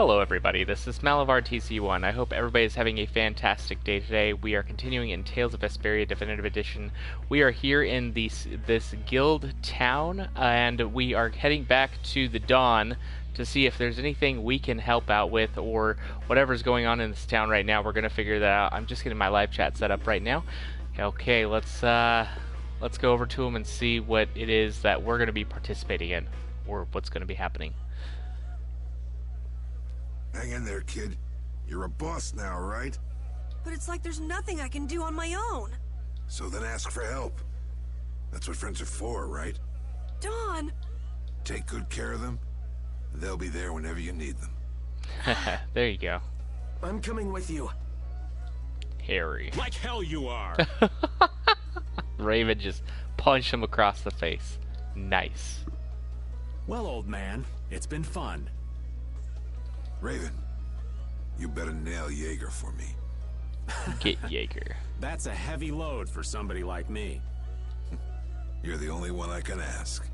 Hello everybody, this is Malavar TC1. I hope everybody is having a fantastic day today. We are continuing in Tales of Vesperia Definitive Edition. We are here in this guild town, and we are heading back to the Dawn to see if there's anything we can help out with, or whatever's going on in this town right now. We're going to figure that out. I'm just getting my live chat set up right now. Okay, let's go over to them and see what it is that we're going to be participating in, or what's going to be happening. Hang in there, kid. You're a boss now, right? But it's like there's nothing I can do on my own. So then ask for help. That's what friends are for, right? Dawn! Take good care of them. They'll be there whenever you need them. There you go. I'm coming with you. Harry. Like hell you are! Raven just punched him across the face. Nice. Well, old man, it's been fun. Raven, you better nail Jaeger for me. Get Jaeger. That's a heavy load for somebody like me. You're the only one I can ask.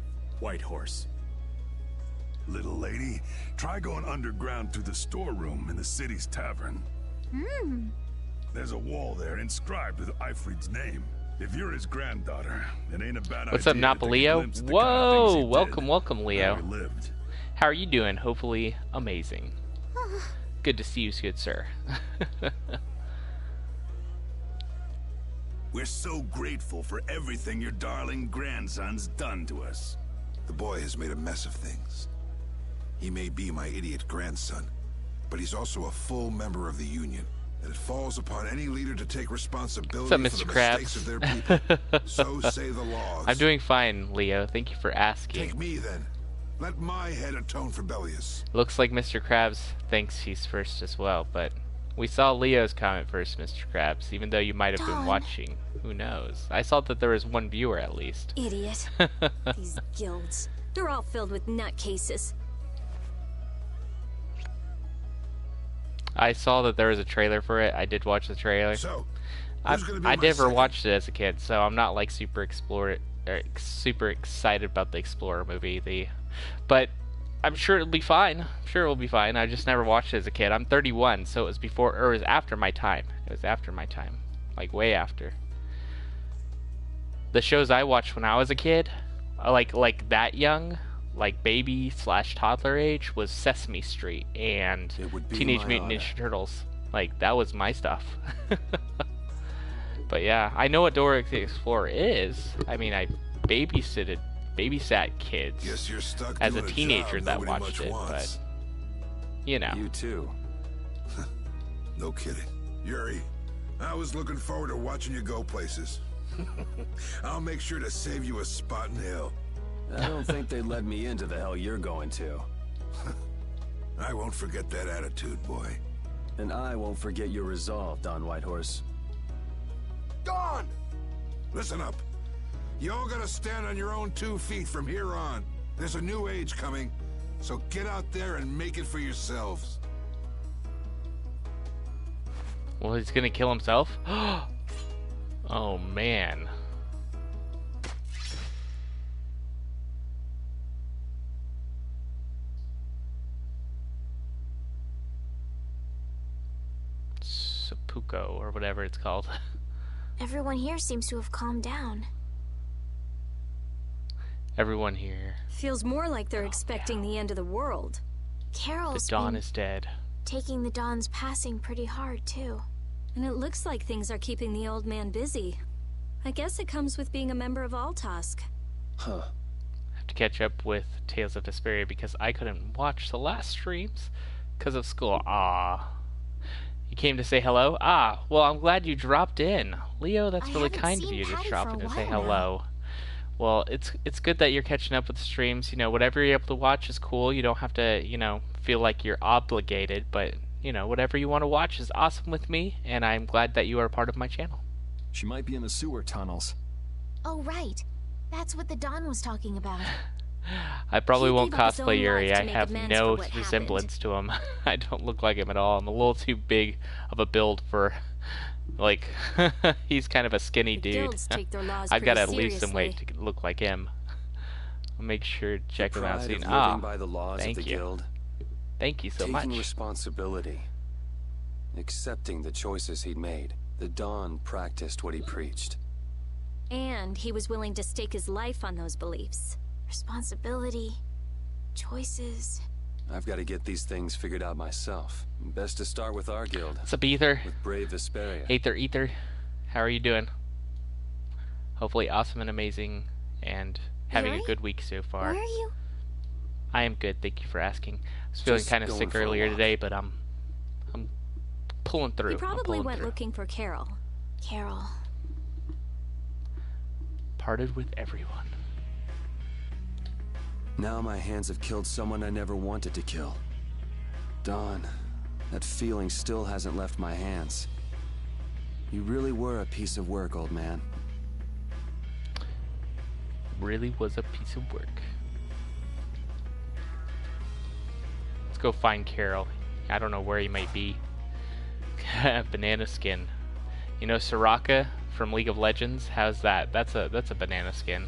White Horse. Little lady, try going underground to the storeroom in the city's tavern. There's a wall there inscribed with Ifrit's name. If you're his granddaughter, it ain't a bad idea. What's up, Napa Leo? Whoa! Welcome, Leo. How are you doing? Hopefully amazing. Good to see you, good sir. We're so grateful for everything your darling grandson's done to us. The boy has made a mess of things. He may be my idiot grandson, but he's also a full member of the Union, and it falls upon any leader to take responsibility for the mistakes of their people. So say the laws. I'm doing fine, Leo. Thank you for asking. Take me, then. Let my head atone for Bellius. Looks like Mr. Krabs thinks he's first as well, but we saw Leo's comment first, Mr. Krabs, even though you might have been watching. Who knows? I saw that there was one viewer at least. Idiot. These guilds. They're all filled with nutcases. I saw that there was a trailer for it. I did watch the trailer. So, I never watched it as a kid, so I'm not like super excited about the Explorer movie. But I'm sure it'll be fine. I just never watched it as a kid. I'm 31, so it was before, or it was after my time. Like way after. The shows I watched when I was a kid, like that young, like baby / toddler age, was Sesame Street and Teenage Mutant Ninja Turtles. Like, that was my stuff. But yeah, I know what Dora the Explorer is. I mean, I babysat kids. Guess you're stuck as a doing teenager job that nobody watched much it, wants. but you know. You too. No kidding. Yuri, I was looking forward to watching you go places. I'll make sure to save you a spot in hell. I don't think they'd let me into the hell you're going to. I won't forget that attitude, boy. And I won't forget your resolve, Don Whitehorse. Dawn! Listen up. You all gotta stand on your own 2 feet from here on. There's a new age coming, so get out there and make it for yourselves. Well, he's gonna kill himself? Oh, man. Seppuku, or whatever it's called. Everyone here seems to have calmed down. Everyone here. Feels more like they're expecting the end of the world. Carol's The Dawn been is dead. taking the Dawn's passing pretty hard, too. And it looks like things are keeping the old man busy. I guess it comes with being a member of Altosk. Huh. I have to catch up with Tales of Vesperia because I couldn't watch the last streams because of school. Ah. You came to say hello? Ah, well, I'm glad you dropped in. Leo, that's really kind of you to drop in and say hello. Well, it's good that you're catching up with the streams. You know, whatever you're able to watch is cool. You don't have to, feel like you're obligated, but, whatever you want to watch is awesome with me, and I'm glad that you are a part of my channel. She might be in the sewer tunnels. Oh, right. That's what the Dawn was talking about. I probably He won't gave up his cosplay own Yuri. life I to make have amends no for what resemblance to him. I don't look like him at all. I'm a little too big of a build for, like, he's kind of a skinny The dude. guilds take their laws I've got to pretty at least some weight seriously. to look like him. I'll make sure to check him out Pride soon. of Ah, living by the laws thank of the you. guild. Thank you so much. Taking responsibility. Accepting the choices he'd made. The Dawn practiced what he preached. And he was willing to stake his life on those beliefs. Responsibility. Choices. I've got to get these things figured out myself. Best to start with our guild. What's up, Ether? With brave Vesperia. Ether. How are you doing? Hopefully awesome and amazing and having a good week so far. Where are you? I am good, thank you for asking. I was feeling kind of sick earlier today, but I'm pulling through. He probably went looking for Carol. Carol. Parted with everyone. Now my hands have killed someone I never wanted to kill. Dawn, that feeling still hasn't left my hands. You really were a piece of work, old man. Really was a piece of work. Let's go find Carol. I don't know where he might be. Banana skin. You know Soraka from League of Legends? How's that? That's a banana skin.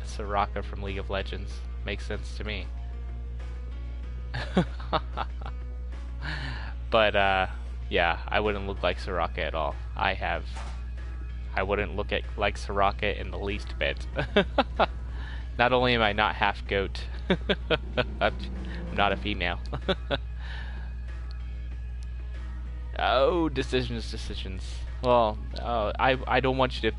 Soraka from League of Legends. Makes sense to me. But yeah, I wouldn't look like Soraka at all. I wouldn't look like Soraka in the least bit. Not only am I not half goat, I'm not a female. Oh, decisions. Well, I don't want you to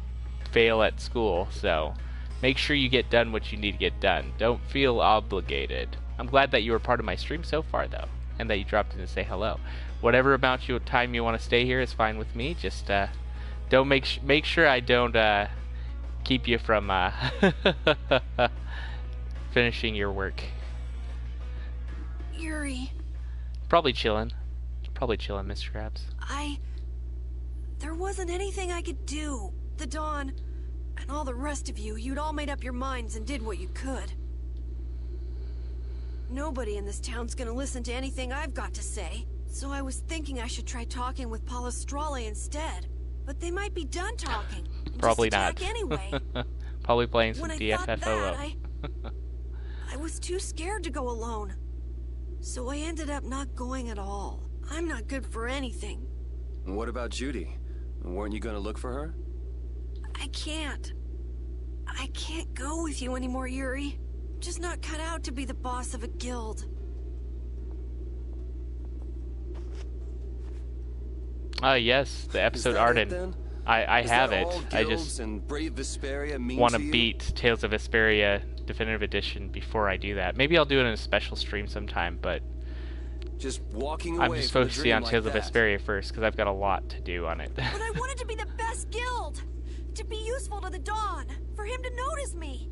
fail at school, so make sure you get done what you need to get done. Don't feel obligated. I'm glad that you were part of my stream so far, though, and that you dropped in to say hello. Whatever amount of time you want to stay here is fine with me. Just don't make sure I don't keep you from finishing your work. Yuri. Probably chilling, Mr. Krabs. There wasn't anything I could do. The Dawn, and all the rest of you'd all made up your minds and did what you could. Nobody in this town's gonna listen to anything I've got to say, so I was thinking I should try talking with Palastrale instead. But they might be done talking. Probably just not. attack anyway. Probably playing some When I DFFO. thought that, I was too scared to go alone. So I ended up not going at all. I'm not good for anything. What about Judy? Weren't you gonna look for her? I can't go with you anymore, Yuri. I'm just not cut out to be the boss of a guild. Yes, the episode Arden. I have it. I just want to beat Tales of Vesperia Definitive Edition before I do that. Maybe I'll do it in a special stream sometime, but I'm just focusing on Tales of Vesperia first because I've got a lot to do on it. But I wanted to be the best guild, to be useful to the Dawn, for him to notice me.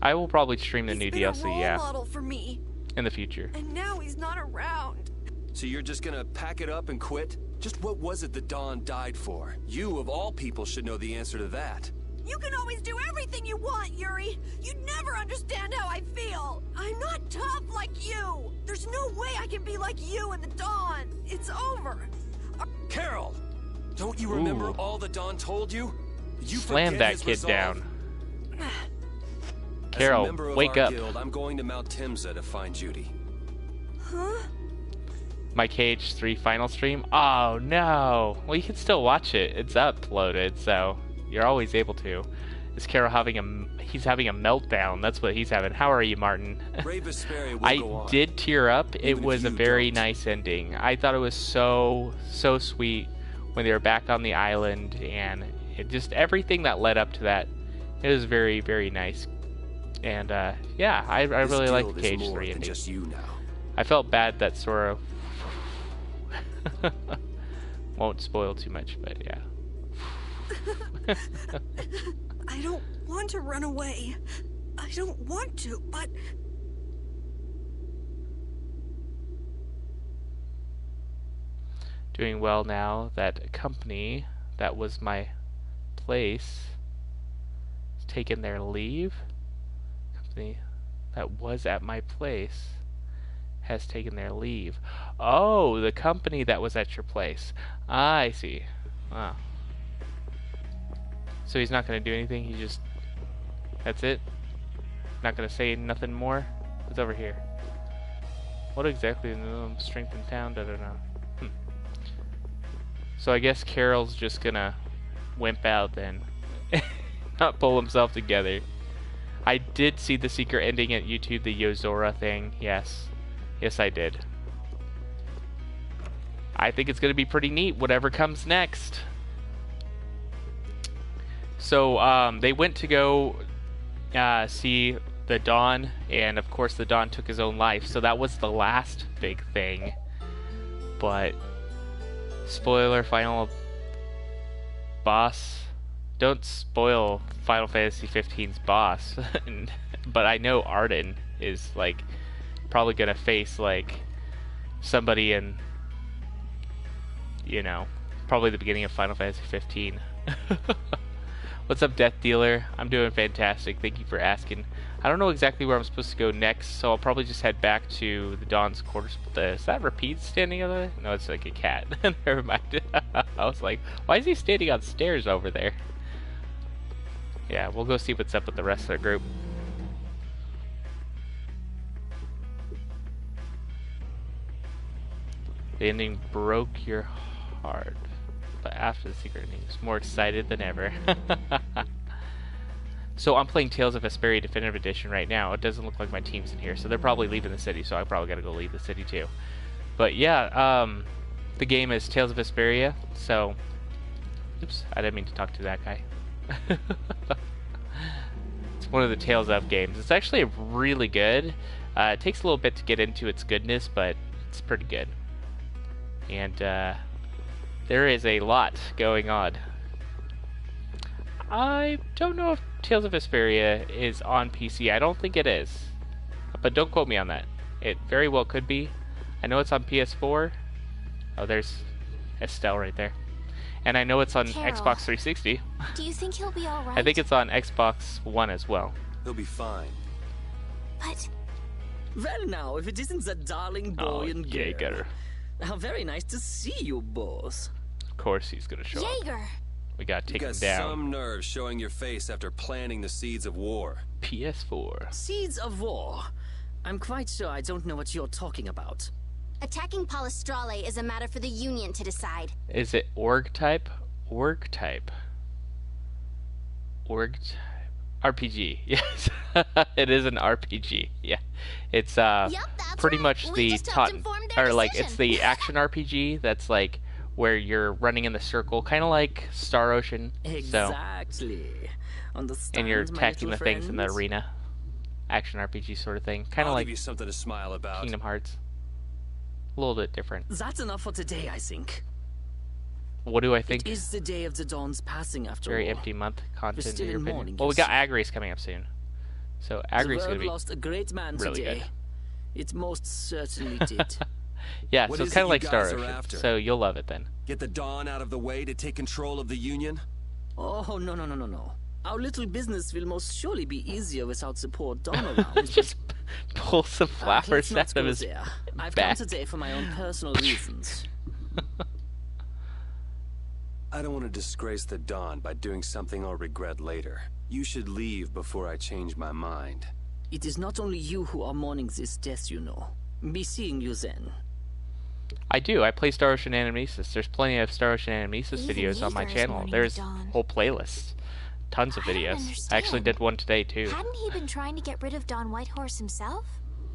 I will probably stream the new He's been DLC, a role yeah, model for me, in the future. and now he's not around. So you're just gonna pack it up and quit? Just what was it the Dawn died for? You, of all people, should know the answer to that. You can always do everything you want, Yuri. You'd never understand how I feel. I'm not tough like you. There's no way I can be like you and the Dawn. It's over. Carol! Don't you remember all the Dawn told you? You Slam that kid down. Carol, wake up. Guild, I'm going to Mount Timza to find Judy. Huh? My KH3 final stream? Oh no! Well, you can still watch it. It's uploaded, so you're always able to. Is Carol he's having a meltdown? That's what he's having. How are you, Martin? I did tear up. It was a very nice ending. I thought it was so sweet when they were back on the island, and it just everything that led up to that. It was very, very nice. And yeah, I really like the KH3 ending. Just you now. I felt bad that Sora won't spoil too much, but yeah. I don't want to run away. I don't want to, but... Doing well now. That company that was my place has taken their leave. Company that was at my place has taken their leave. Oh, the company that was at your place. I see. Wow. So he's not going to do anything? He just... That's it? Not going to say nothing more? What's over here? What exactly is strength in town? Da, da, da. So I guess Carol's just gonna wimp out then. Not pull himself together. I did see the secret ending at YouTube, the Yozora thing. Yes. Yes, I did. I think it's gonna be pretty neat, whatever comes next. So, they went to go see the Dawn, and of course the Dawn took his own life. So that was the last big thing. But, spoiler, final boss. Don't spoil Final Fantasy 15's boss. But I know Arden is, like, probably gonna face, like, somebody in, you know, probably the beginning of Final Fantasy 15. What's up, Death Dealer? I'm doing fantastic. Thank you for asking. I don't know exactly where I'm supposed to go next, so I'll probably just head back to the Dawn's quarters. Is that Rapide standing over there? No, it's like a cat. Never mind. I was like, why is he standing on stairs over there? Yeah, we'll go see what's up with the rest of the group. The ending broke your heart, but after the secret ending, I was more excited than ever. So I'm playing Tales of Vesperia Definitive Edition right now. It doesn't look like my team's in here, so they're probably leaving the city, so I probably gotta go leave the city too. But yeah, the game is Tales of Vesperia, so... Oops, I didn't mean to talk to that guy. It's one of the Tales of games. It's actually really good. It takes a little bit to get into its goodness, but it's pretty good. And there is a lot going on. I don't know if Tales of Vesperia is on PC. I don't think it is. But don't quote me on that. It very well could be. I know it's on PS4. Oh, there's Estelle right there. And I know it's on Carol, Xbox 360. Do you think he'll be alright? I think it's on Xbox One as well. He'll be fine. But... Well now, if it isn't that darling boy and girl. Jaeger. How very nice to see you both. Of course he's gonna show up. Jaeger! We gotta take him You got down. some nerve showing your face after planting the seeds of war. PS4. Seeds of war. I'm quite sure I don't know what you're talking about. Attacking Palestrale is a matter for the Union to decide. Is it org type? Org type. Org type. RPG. Yes. It is an RPG. Yeah. It's Yep, pretty right. much We the just helped inform their or like decision. it's the action RPG that's like where you're running in the circle, kind of like Star Ocean. So Exactly. Understand, and you're my attacking the little things in the friends? arena. Action RPG sort of thing. Kind of I'll like give you something to smile about. Kingdom Hearts. A little bit different. That's enough for today, I think. What do I think? It is the day of the Dawn's passing after Very all. empty month content still in your in opinion. mourning, Well, we you got see. Agri's coming up soon. So The Agri's gonna world be lost a great man really today. good. It most certainly did. yeah, What so is it's kind it of you like Star guys are Ocean. after? So you'll love it then. Get the Dawn out of the way to take control of the Union? Oh, no. Our little business will most surely be easier without support Dawn around. Just pull some Let's flowers not out of go his there. I've back. come today for my own personal reasons. I don't want to disgrace the Dawn by doing something I'll regret later. You should leave before I change my mind. It is not only you who are mourning this death, you know. Be seeing you then. I do. I play Star Ocean Animesis. There's plenty of Star Ocean Animesis Even videos on my Yeager is channel. mourning There's the Dawn. whole playlists. Tons of I don't videos. I understand. actually did one today too. Hadn't he been trying to get rid of Don Whitehorse himself?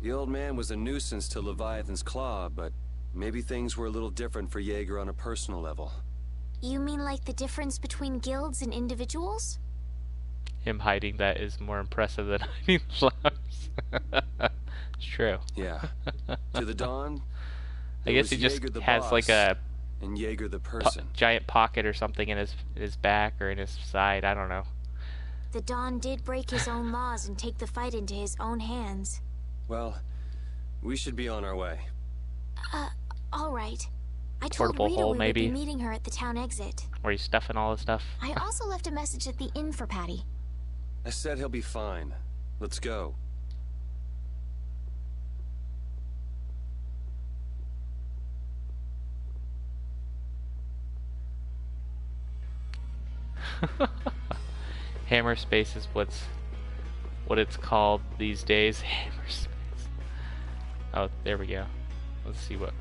The old man was a nuisance to Leviathan's Claw, but maybe things were a little different for Jaeger on a personal level. You mean like the difference between guilds and individuals? Him hiding that is more impressive than hiding flowers. It's true. Yeah. To the Dawn, I there guess was he just Jaeger the has like boss a and Jaeger the person. giant pocket or something in his back or in his side. I don't know. The Don did break his own laws and take the fight into his own hands. Well, we should be on our way. All right. I told Portable Rita hole, we maybe? would be meeting her at the town exit. Where he's stuffing all his stuff. I also left a message at the inn for Patty. I said he'll be fine. Let's go. Hammer space is what it's called these days. Hammer space. Oh, there we go. Let's see what.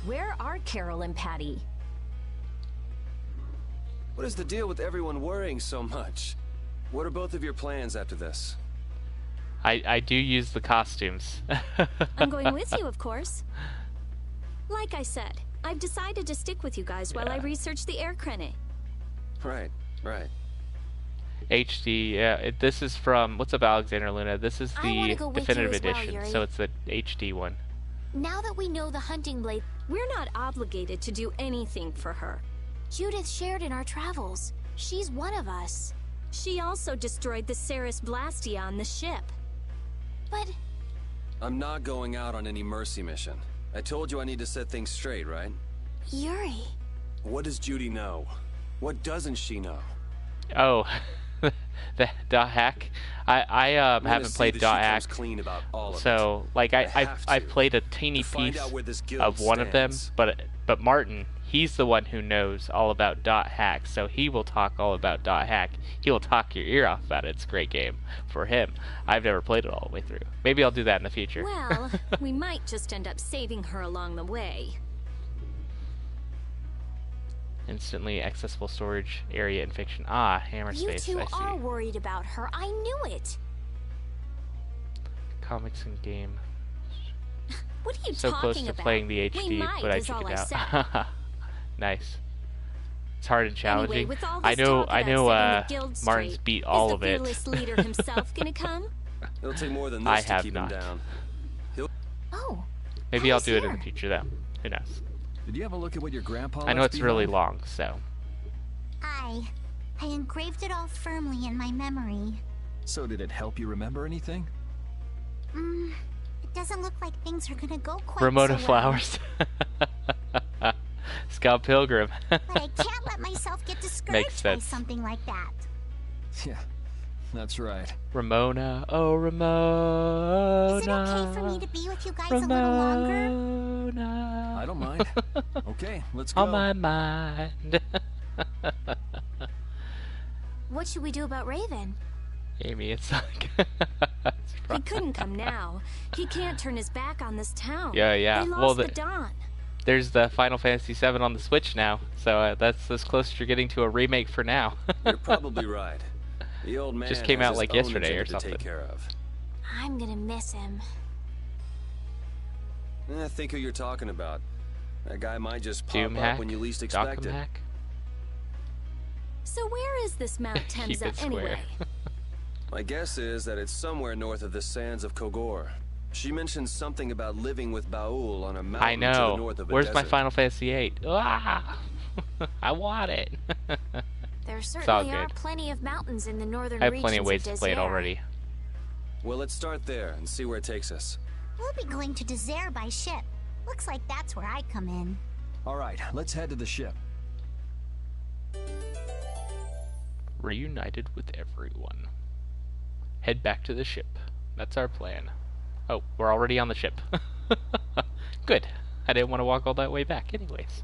Where are Carol and Patty? What is the deal with everyone worrying so much? What are both of your plans after this? I do use the costumes. I'm going with you, of course. Like I said, I've decided to stick with you guys while I research the air crane. Right, right. HD, yeah. This is from, what's up, Alexander Luna? This is the definitive edition, so it's the HD one. Now that we know the hunting blade, we're not obligated to do anything for her. Judith shared in our travels. She's one of us. She also destroyed the Ceres Blastia on the ship. But... I'm not going out on any mercy mission. I told you I need to set things straight, right? Yuri. What does Judy know? What doesn't she know? Oh, the dot hack. I haven't played dot hack, so like I've played a teeny piece of one of them, but Martin, he's the one who knows all about dot hack, so he will talk all about dot hack. He will talk your ear off about it. It's a great game for him. I've never played it all the way through. Maybe I'll do that in the future. Well, we might just end up saving her along the way. Instantly accessible storage area in fiction. Ah, hammer space. You two I see. are worried about her. I knew it. Comics and game. What are you so talking close to about? playing the HD, but I took it out. Nice. It's hard and challenging. Anyway, with all I this know. Guild Martin's straight, beat all of it. Is the fearless leader himself gonna come? It'll take more than this to keep him down. Oh. Maybe I'll do it in the future, though. Who knows? Did you have a look at what your grandpa? I know it's really long, so. I engraved it all firmly in my memory. So did it help you remember anything? It doesn't look like things are gonna go quite Ramona so Flowers. Scott Pilgrim. But I can't let myself get discouraged by something like that. Yeah, that's right. Ramona, oh Ramona. Is it okay for me to be with you guys a little longer? I don't mind. Okay, let's go. On my mind. What should we do about Raven? Amy, it's like... He couldn't come now. He can't turn his back on this town. Yeah. They lost the Dawn. There's the Final Fantasy VII on the Switch now, so that's as close as you're getting to a remake for now. You're probably right. The old man just came out like yesterday or something. To take care of. I'm gonna miss him. I think who you're talking about. That guy might just pop up when you least expect it. So where is this Mount Temsa anyway? My guess is that it's somewhere north of the sands of Kogor. She mentioned something about living with Baul on a mountain to the north of a Where's desert. my Final Fantasy VIII? Ah! I want it. There certainly are plenty of mountains in the northern regions. I have plenty of ways to play it already. Well, let's start there and see where it takes us. We'll be going to Desert by ship. Looks like that's where I come in. All right, let's head to the ship. Reunited with everyone. Head back to the ship. That's our plan. Oh, we're already on the ship. Good. I didn't want to walk all that way back anyways.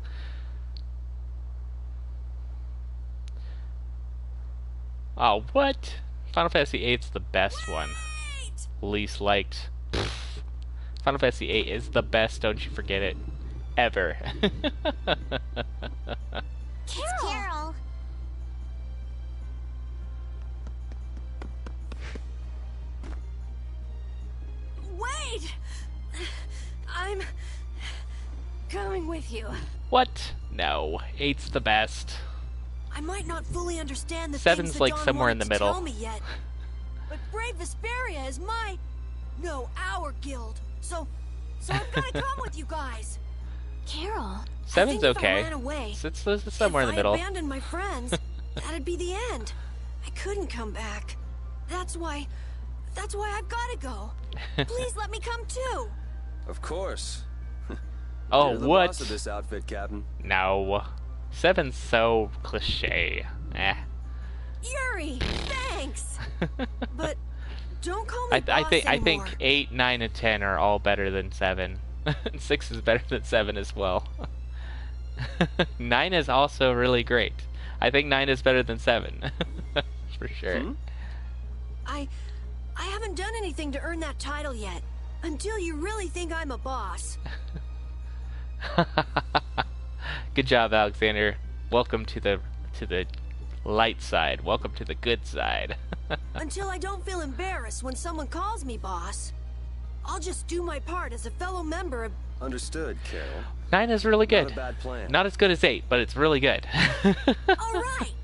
Oh, what? Final Fantasy VIII's the best one. Least liked. Pfft. Final Fantasy VIII is the best, don't you forget it. Ever. Carol! Wait! I'm coming with you. What? No. 8's the best. I might not fully understand the 7's things that like Dawn somewhere in the wanted middle. to tell me yet. But Brave Vesperia is our guild. So I've got to come with you guys. Carol. 7's okay. If I ran away, It's somewhere in the middle. If I abandoned my friends, that'd be the end. I couldn't come back. That's why I've got to go. Please let me come too. Of course. Oh, You're the what? boss of this outfit, Captain. No. 7's so cliche. Eh. Yuri, thanks. But don't call me I boss think anymore. 8, 9, and 10 are all better than 7. 6 is better than 7 as well. 9 is also really great. I think 9 is better than 7. For sure. I haven't done anything to earn that title yet. Until you really think I'm a boss. Good job, Alexander. Welcome to the light side. Welcome to the good side. Until I don't feel embarrassed when someone calls me boss. I'll just do my part as a fellow member of... Understood, Carol. 9 is really good. Not a bad plan. Not as good as 8, but it's really good. Alright!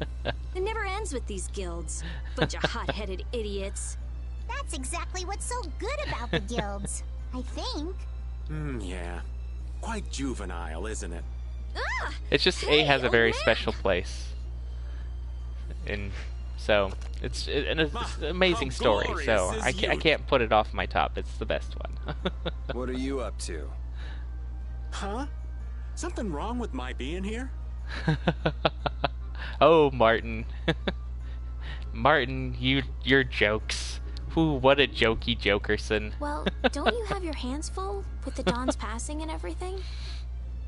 It never ends with these guilds. Bunch of hot-headed idiots. That's exactly what's so good about the guilds, I think. Yeah. Quite juvenile, isn't it? Ah! It's just Hey, 8 has a old very man. special place. And so, it's an amazing How story, so glorious I is I youth. can't put it off my top. It's the best one. What are you up to? Huh? Something wrong with my being here? Oh, Martin. Martin, your jokes. Who, what a jokey jokerson. Well, don't you have your hands full with the Dawn's passing and everything?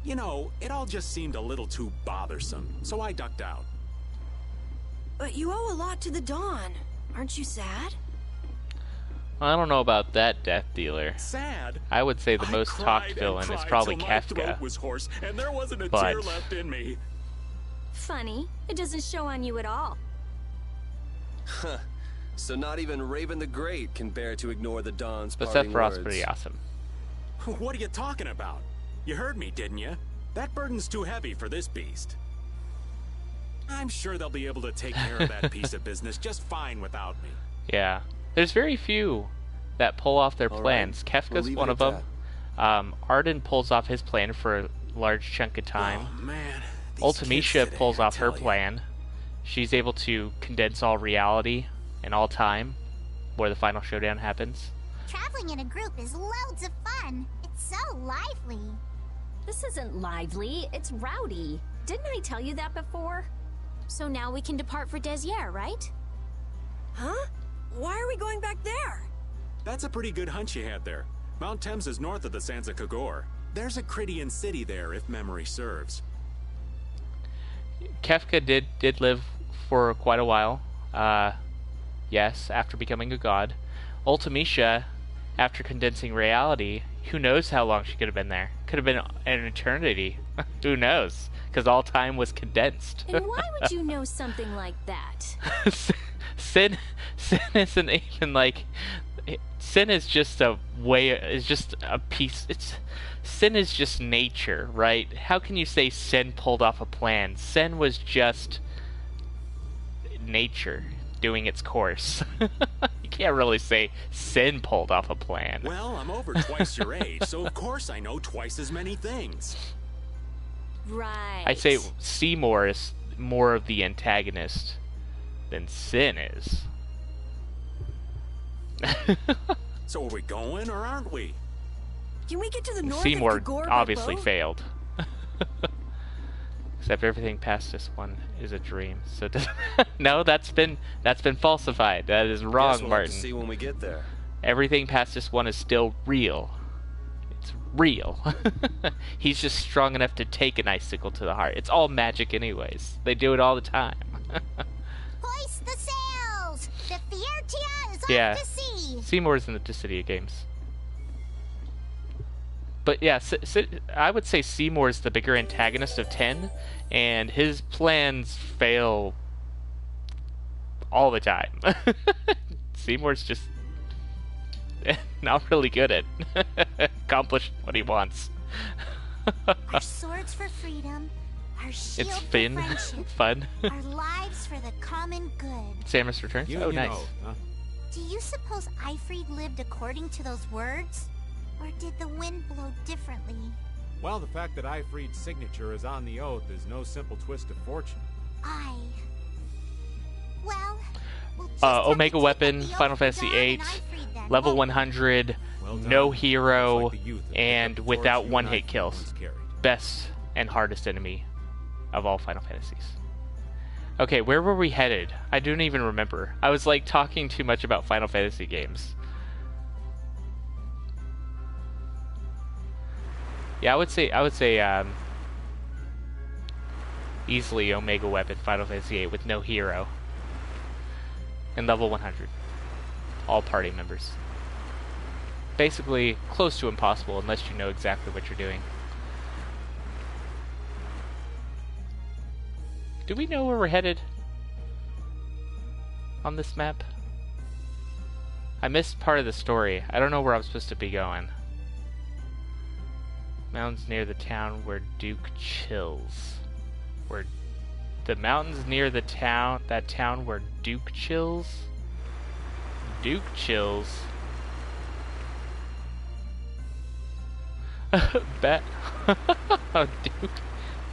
You know, it all just seemed a little too bothersome, so I ducked out. But you owe a lot to the Dawn. Aren't you sad? I don't know about that, Death Dealer. Sad? I would say the I most cried talked and villain is cried probably till my Kefka. throat was hoarse, and there wasn't a But- tear left in me. Funny. It doesn't show on you at all. Huh. So not even Raven the Great can bear to ignore the Dawn's But parting Sephiroth's words. pretty awesome. What are you talking about? You heard me, didn't you? That burden's too heavy for this beast. I'm sure they'll be able to take care of that piece of business just fine without me. Yeah. There's very few that pull off their All plans. right, Kefka's we'll leave one it of at them. Arden pulls off his plan for a large chunk of time. Oh, man. These Ultimisha kids today, pulls I off her tell you. plan. She's able to condense all reality and all time where the final showdown happens. Traveling in a group is loads of fun. It's so lively. This isn't lively, it's rowdy. Didn't I tell you that before? So now we can depart for Desier, right? Huh? Why are we going back there? That's a pretty good hunch you had there. Mount Thames is north of the Sansa Kagor. There's a Krydian city there, if memory serves. Kefka did live for quite a while. Yes, after becoming a god. Ultimisha, after condensing reality, who knows how long she could have been there? Could have been an eternity. Who knows? Because all time was condensed. And why would you know something like that? Sin isn't even like... Sin is just a way... is just a piece... Sin is just nature, right? How can you say Sin pulled off a plan? Sin was just... nature doing its course. You can't really say Sin pulled off a plan. Well, I'm over twice your age, so of course I know twice as many things. Right. I say Seymour is more of the antagonist than Sin is. So are we going or aren't we? Can we get to the north Seymour of Kagor by obviously boat? failed. Except everything past this one is a dream. So no, that's been falsified. That is Guess wrong, we'll have Martin. to see when we get there. Everything past this one is still real. It's real. He's just strong enough to take an icicle to the heart. It's all magic anyways. They do it all the time. Hoist the sails! The Fiertia is Yeah. off to sea! Seymour's in the Dissidia games. But yeah, I would say Seymour's the bigger antagonist of 10, and his plans fail all the time. Seymour's just not really good at accomplishing what he wants. Our swords for freedom, our shield It's for Finn. friendship, Fun. our lives for the common good. Samus returns. You Oh, nice. know, huh? Do you suppose Ifrid lived according to those words? Or did the wind blow differently? Well, the fact that Ifrid's signature is on the oath is no simple twist of fortune. Well, we'll just have to Omega take Weapon, up the Final oath Fantasy to Dawn VIII, and Ifrid then, level won't we? 100, Well done. no Much hero, like the youth that picked and up the without torch one you hit and I kills. once carried. Best and hardest enemy of all Final Fantasies. Okay, where were we headed? I don't even remember. I was like talking too much about Final Fantasy games. Yeah, I would say easily Omega Weapon, Final Fantasy VIII with no hero. And level 100. All party members. basically close to impossible unless you know exactly what you're doing. Do we know where we're headed on this map? I missed part of the story. I don't know where I'm supposed to be going. Mountains near the town where Duke chills. Where the mountains near the town, that town where Duke chills? Duke chills. Back oh, Duke.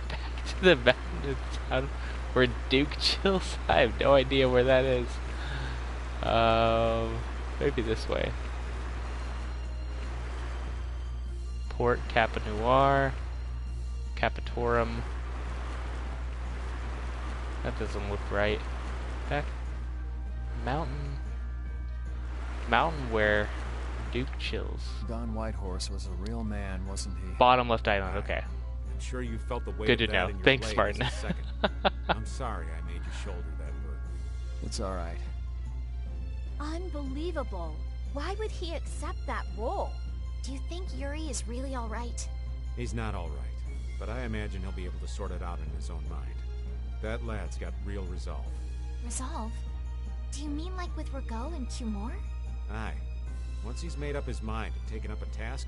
Back to the mountain town where Duke chills? I have no idea where that is. Maybe this way. Port Capanoir, Capitorum. That doesn't look right. Back mountain where Duke chills. Don Whitehorse was a real man, wasn't he? Bottom left island. Okay. I'm sure you felt the weight Good to of that know. in your Thanks, legs Martin. a second. I'm sorry I made you shoulder that burden. It's all right. Unbelievable. Why would he accept that role? Do you think Yuri is really all right? He's not all right, but I imagine he'll be able to sort it out in his own mind. That lad's got real resolve. Resolve? Do you mean like with Rigaud and Cumore? Aye. Once he's made up his mind and taken up a task,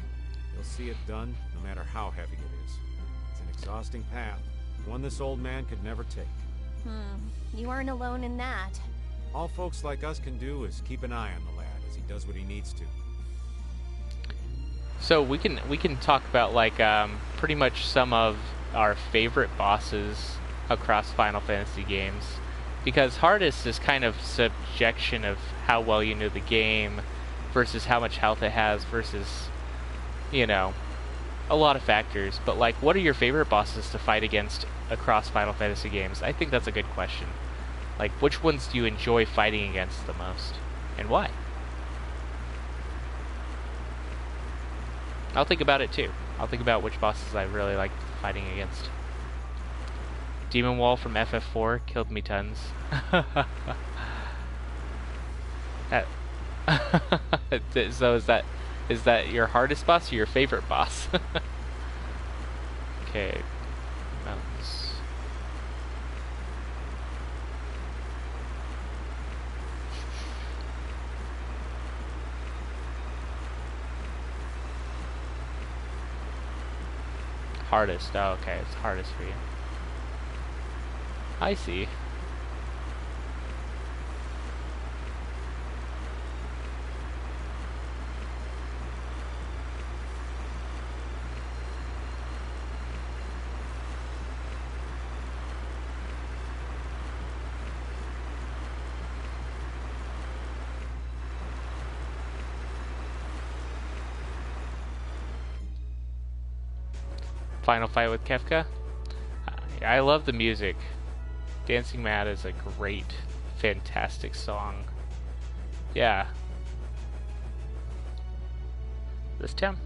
he'll see it done no matter how heavy it is. It's an exhausting path, one this old man could never take. You aren't alone in that. All folks like us can do is keep an eye on the lad as he does what he needs to. So we can talk about like pretty much some of our favorite bosses across Final Fantasy games, because hardest is kind of subjection of how well you know the game versus how much health it has versus, you know, a lot of factors. But like, what are your favorite bosses to fight against across Final Fantasy games? I think that's a good question. Like, which ones do you enjoy fighting against the most, and why? I'll think about it too. I'll think about which bosses I really like fighting against. Demon Wall from FF4 killed me tons. So is that your hardest boss or your favorite boss? Okay, mountains. Hardest. Oh, okay, it's hardest for you. I see. Final fight with Kefka. I love the music. Dancing Mad is a great, fantastic song. Yeah. This town.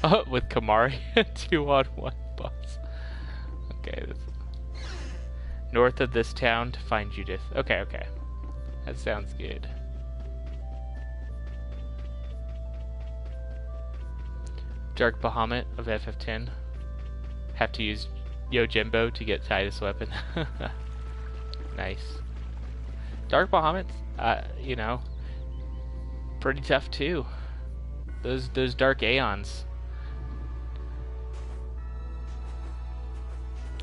Oh, with Kamari, 2-on-1 boss. Okay, north of this town to find Judith. Okay, okay. That sounds good. Dark Bahamut of FF10. Have to use Yojimbo to get Titus weapon. Nice. Dark Bahamut, you know, pretty tough too. Those Dark Aeons.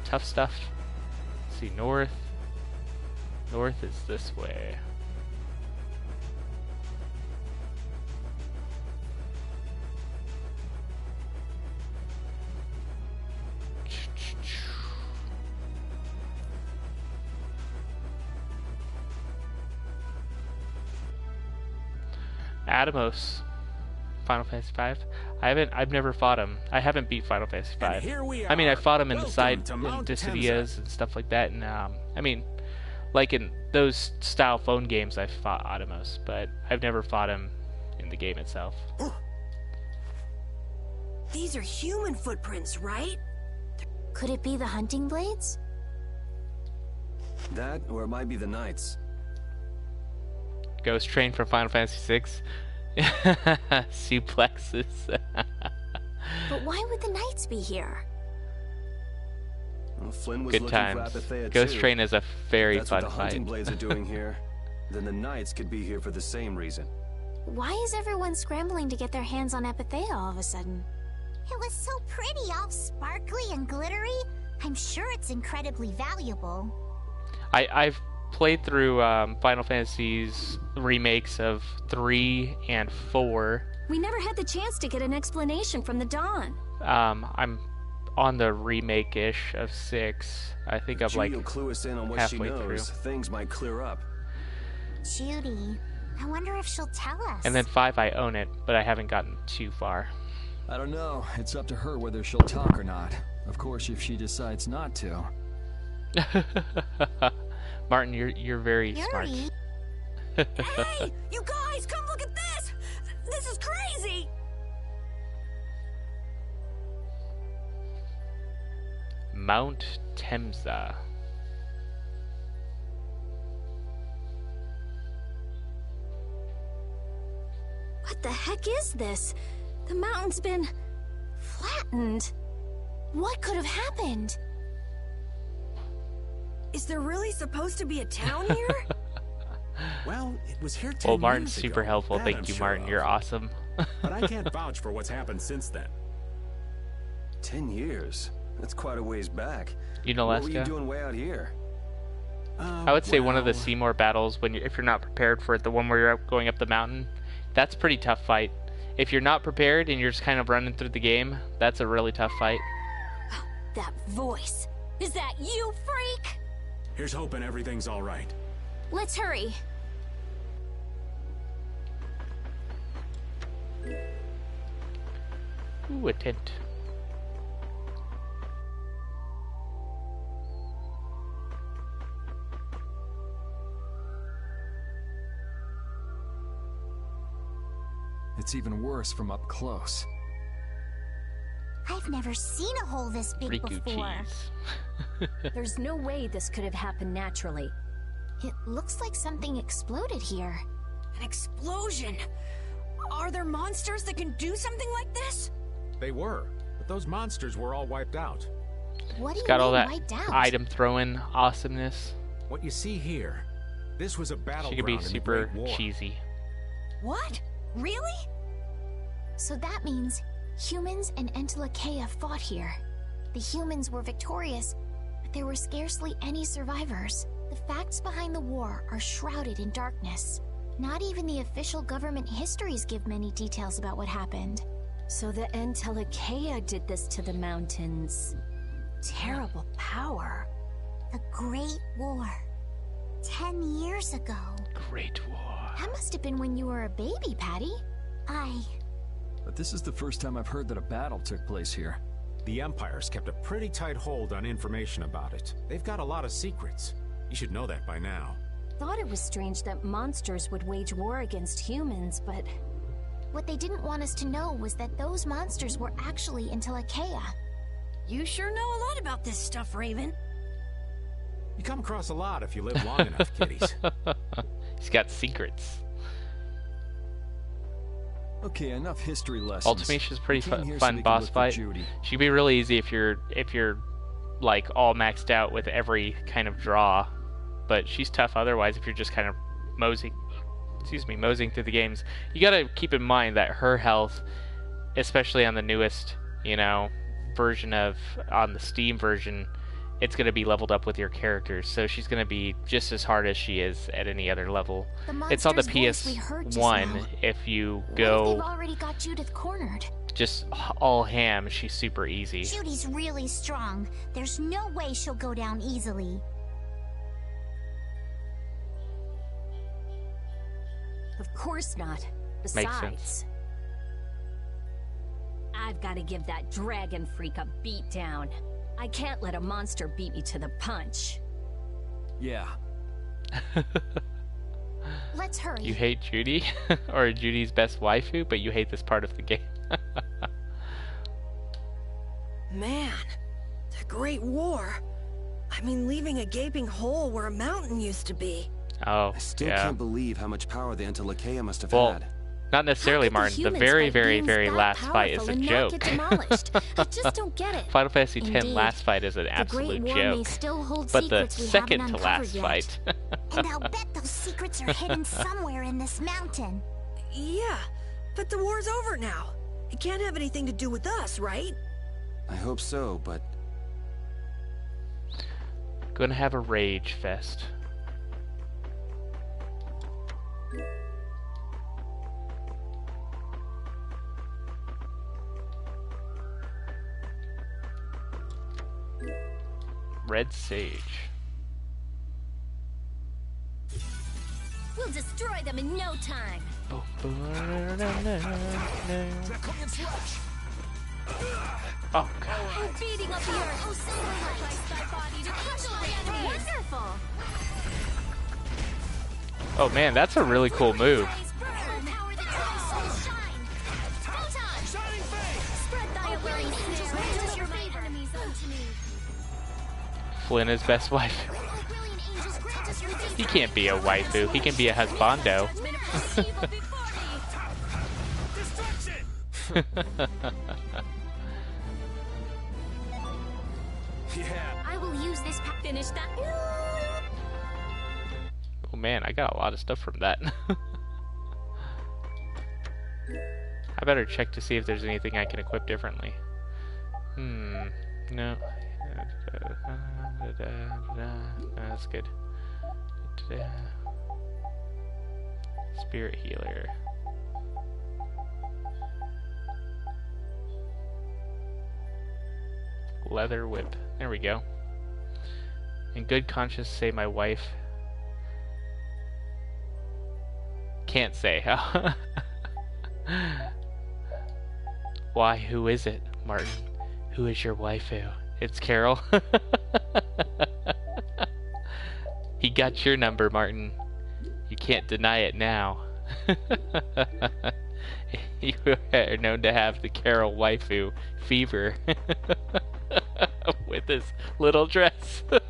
Tough stuff. Let's see, north. North is this way. Atomos. Final Fantasy V. I've never fought him. I haven't beat Final Fantasy V. And here we I mean, I are. fought him in the Welcome side to in Mount Dissidias and stuff like that, and I mean, like in those style phone games, I've fought Atomos, but I've never fought him in the game itself. These are human footprints, right? Could it be the hunting blades? That, or it might be the Knights. Ghost Train from Final Fantasy VI. Suplexes. But why would the Knights be here? Well, Flynn was Good looking times. for Apathea Ghost too. Train is a very That's fun what the hunting fight. blades are doing here. Then the Knights could be here for the same reason. Why is everyone scrambling to get their hands on Apathea all of a sudden? It was so pretty, all sparkly and glittery. I'm sure it's incredibly valuable. I've played through Final Fantasy's remakes of 3 and 4. We never had the chance to get an explanation from the Dawn. I'm on the remake-ish of 6. I think I'm like Judy will clue us in on what she halfway knows. through. Things might clear up. Judy, I wonder if she'll tell us. And then 5, I own it, but I haven't gotten too far. I don't know. It's up to her whether she'll talk or not. Of course, if she decides not to. Martin, you're very smart. Yuri. Hey, you guys, come look at this! This is crazy! Mount Temsa. What the heck is this? The mountain's been flattened. What could have happened? Is there really supposed to be a town here? Well, it was here 10 Well, Martin's years super ago. helpful. That Thank I'm you, sure Martin. of. You're awesome. But I can't vouch for what's happened since then. 10 years? That's quite a ways back. You know, What were you Leska? doing way out here? I would say one of the Well, Seymour battles, if you're not prepared for it, the one where you're going up the mountain, that's a pretty tough fight. If you're not prepared and you're just kind of running through the game, that's a really tough fight. That voice. Is that you, freak? Here's hoping everything's all right. Let's hurry. Ooh, a tent. It's even worse from up close. I've never seen a hole this big Riku before. cheese. There's no way this could have happened naturally. It looks like something exploded here. An explosion! Are there monsters that can do something like this? They were, but those monsters were all wiped out. What do It's you got mean all that wiped out? item throwing awesomeness. What you see here, this was a She battleground could be in the super Great War. cheesy. What? Really? So that means humans and Entelekea fought here. The humans were victorious, but there were scarcely any survivors. The facts behind the war are shrouded in darkness. Not even the official government histories give many details about what happened. So the Entelekea did this to the mountains. Terrible power. The Great War. 10 years ago. Great War. That must have been when you were a baby, Patty. But this is the first time I've heard that a battle took place here. The Empire's kept a pretty tight hold on information about it. They've got a lot of secrets. You should know that by now. Thought it was strange that monsters would wage war against humans, but What they didn't want us to know was that those monsters were actually Entelekea. You sure know a lot about this stuff, Raven. You come across a lot if you live long enough, kiddies. He's got secrets. Okay, enough history lessons. Ultimation's pretty We came here so fun we can boss look for fight. Judy. She could be really easy if you're like all maxed out with every kind of draw, but she's tough otherwise if you're just kind of moseying through the games. You gotta keep in mind that her health, especially on the newest, version on the Steam version, it's gonna be leveled up with your characters, so she's gonna be just as hard as she is at any other level. The It's on the monster's voice we heard just PS1. now. If you What if go they've already got Judith cornered? just all ham, she's super easy. Judy's really strong. There's no way she'll go down easily. of course not. Makes Besides, sense. I've got to give that dragon freak a beat down. I can't let a monster beat me to the punch. Yeah. Let's hurry. You hate Judy? Or Judy's best waifu, but you hate this part of the game. Man, the Great War. I mean, leaving a gaping hole where a mountain used to be. Oh, I still yeah. can't believe how much power the Entelekea must have Well, had. not necessarily, Martin. The very, very, very last fight is a joke. I just don't get it. Final Fantasy X Indeed. last fight is an absolute Great War may joke. still hold But the secrets we second haven't to last uncovered fight. And I'll bet those secrets are hidden somewhere in this mountain. Yeah, but the war's over now. It can't have anything to do with us, right? I hope so, but Gonna have a rage fest. Red Sage. We'll destroy them in no time. Oh god. We're beating up the earth. Oh, sacrifice thy body to crush my enemies. Wonderful. Oh man, that's a really cool move. Power that drives souls shine. Photon. Shining face! Spread thy awareness and grant your enemies unto me. Flynn is best wife. Oh, brilliant angels, grant us your faith. He can't be a waifu. He can be a husbando. Judgment upon evil before me. Destruction! Yeah. I will use this finish that. Oh man, I got a lot of stuff from that. I better check to see if there's anything I can equip differently. No. That's good. Spirit healer. Leather whip. There we go. In good conscience say my wife. Can't say. Why, who is it, Martin? Who is your waifu? It's Carol. He got your number, Martin. You can't deny it now. You are known to have the Carol waifu fever. With his little dress. Could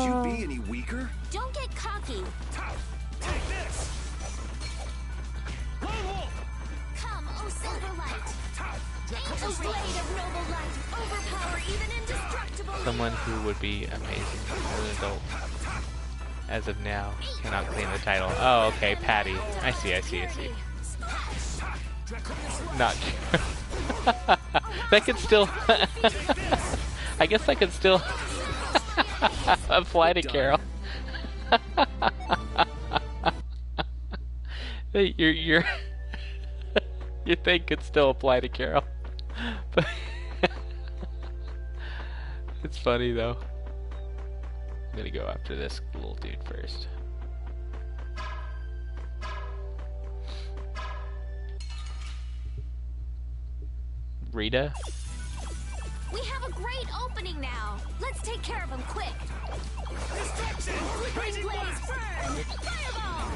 you be any weaker? Don't get cocky. Take this! Lone Wolf! Come, O Silverlight. Angel blade of noble light. Overpower even indestructible. Someone who would be amazing as an adult. As of now, cannot claim the title. Oh, okay, Patty. I see. Not sure. That could still... I guess I could still apply to Carol. Your thing could still apply to Carol. But it's funny though. I'm gonna go after this little dude first. Rita? We have a great opening now. Let's take care of him quick. Destruction! Flickering blaze burn. Fireball.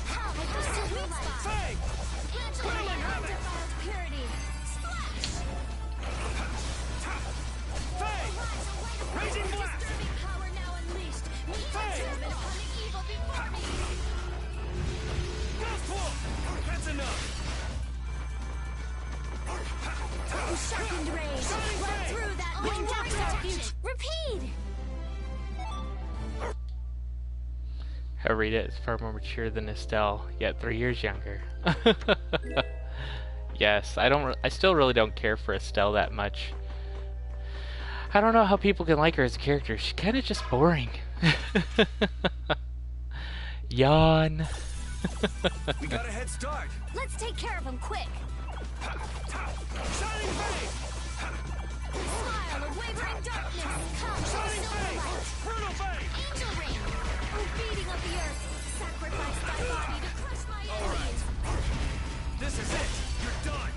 Come with the Silverlight. Fang! Angel undefiled purity. Splash. Fang! Raging blast! Disturbing power now unleashed. Meet the judgment upon the evil before me. Ghost Wolf! That's enough! Sharpened rage. Shining Right Fang! through that Winged winged refuge. refuge. Repeat. Rita is far more mature than Estelle, yet 3 years younger. Yes, I still really don't care for Estelle that much. I don't know how people can like her as a character. She's kind of just boring. Yawn. We got a head start. Let's take care of him quick. Shining Fang! Smile of wavering darkness. Come, Shining Fang! Silverlight. Brutal Fang! Angel ring. Oh, beating of the earth. sacrifice my body to crush my enemies. This is it. You're done.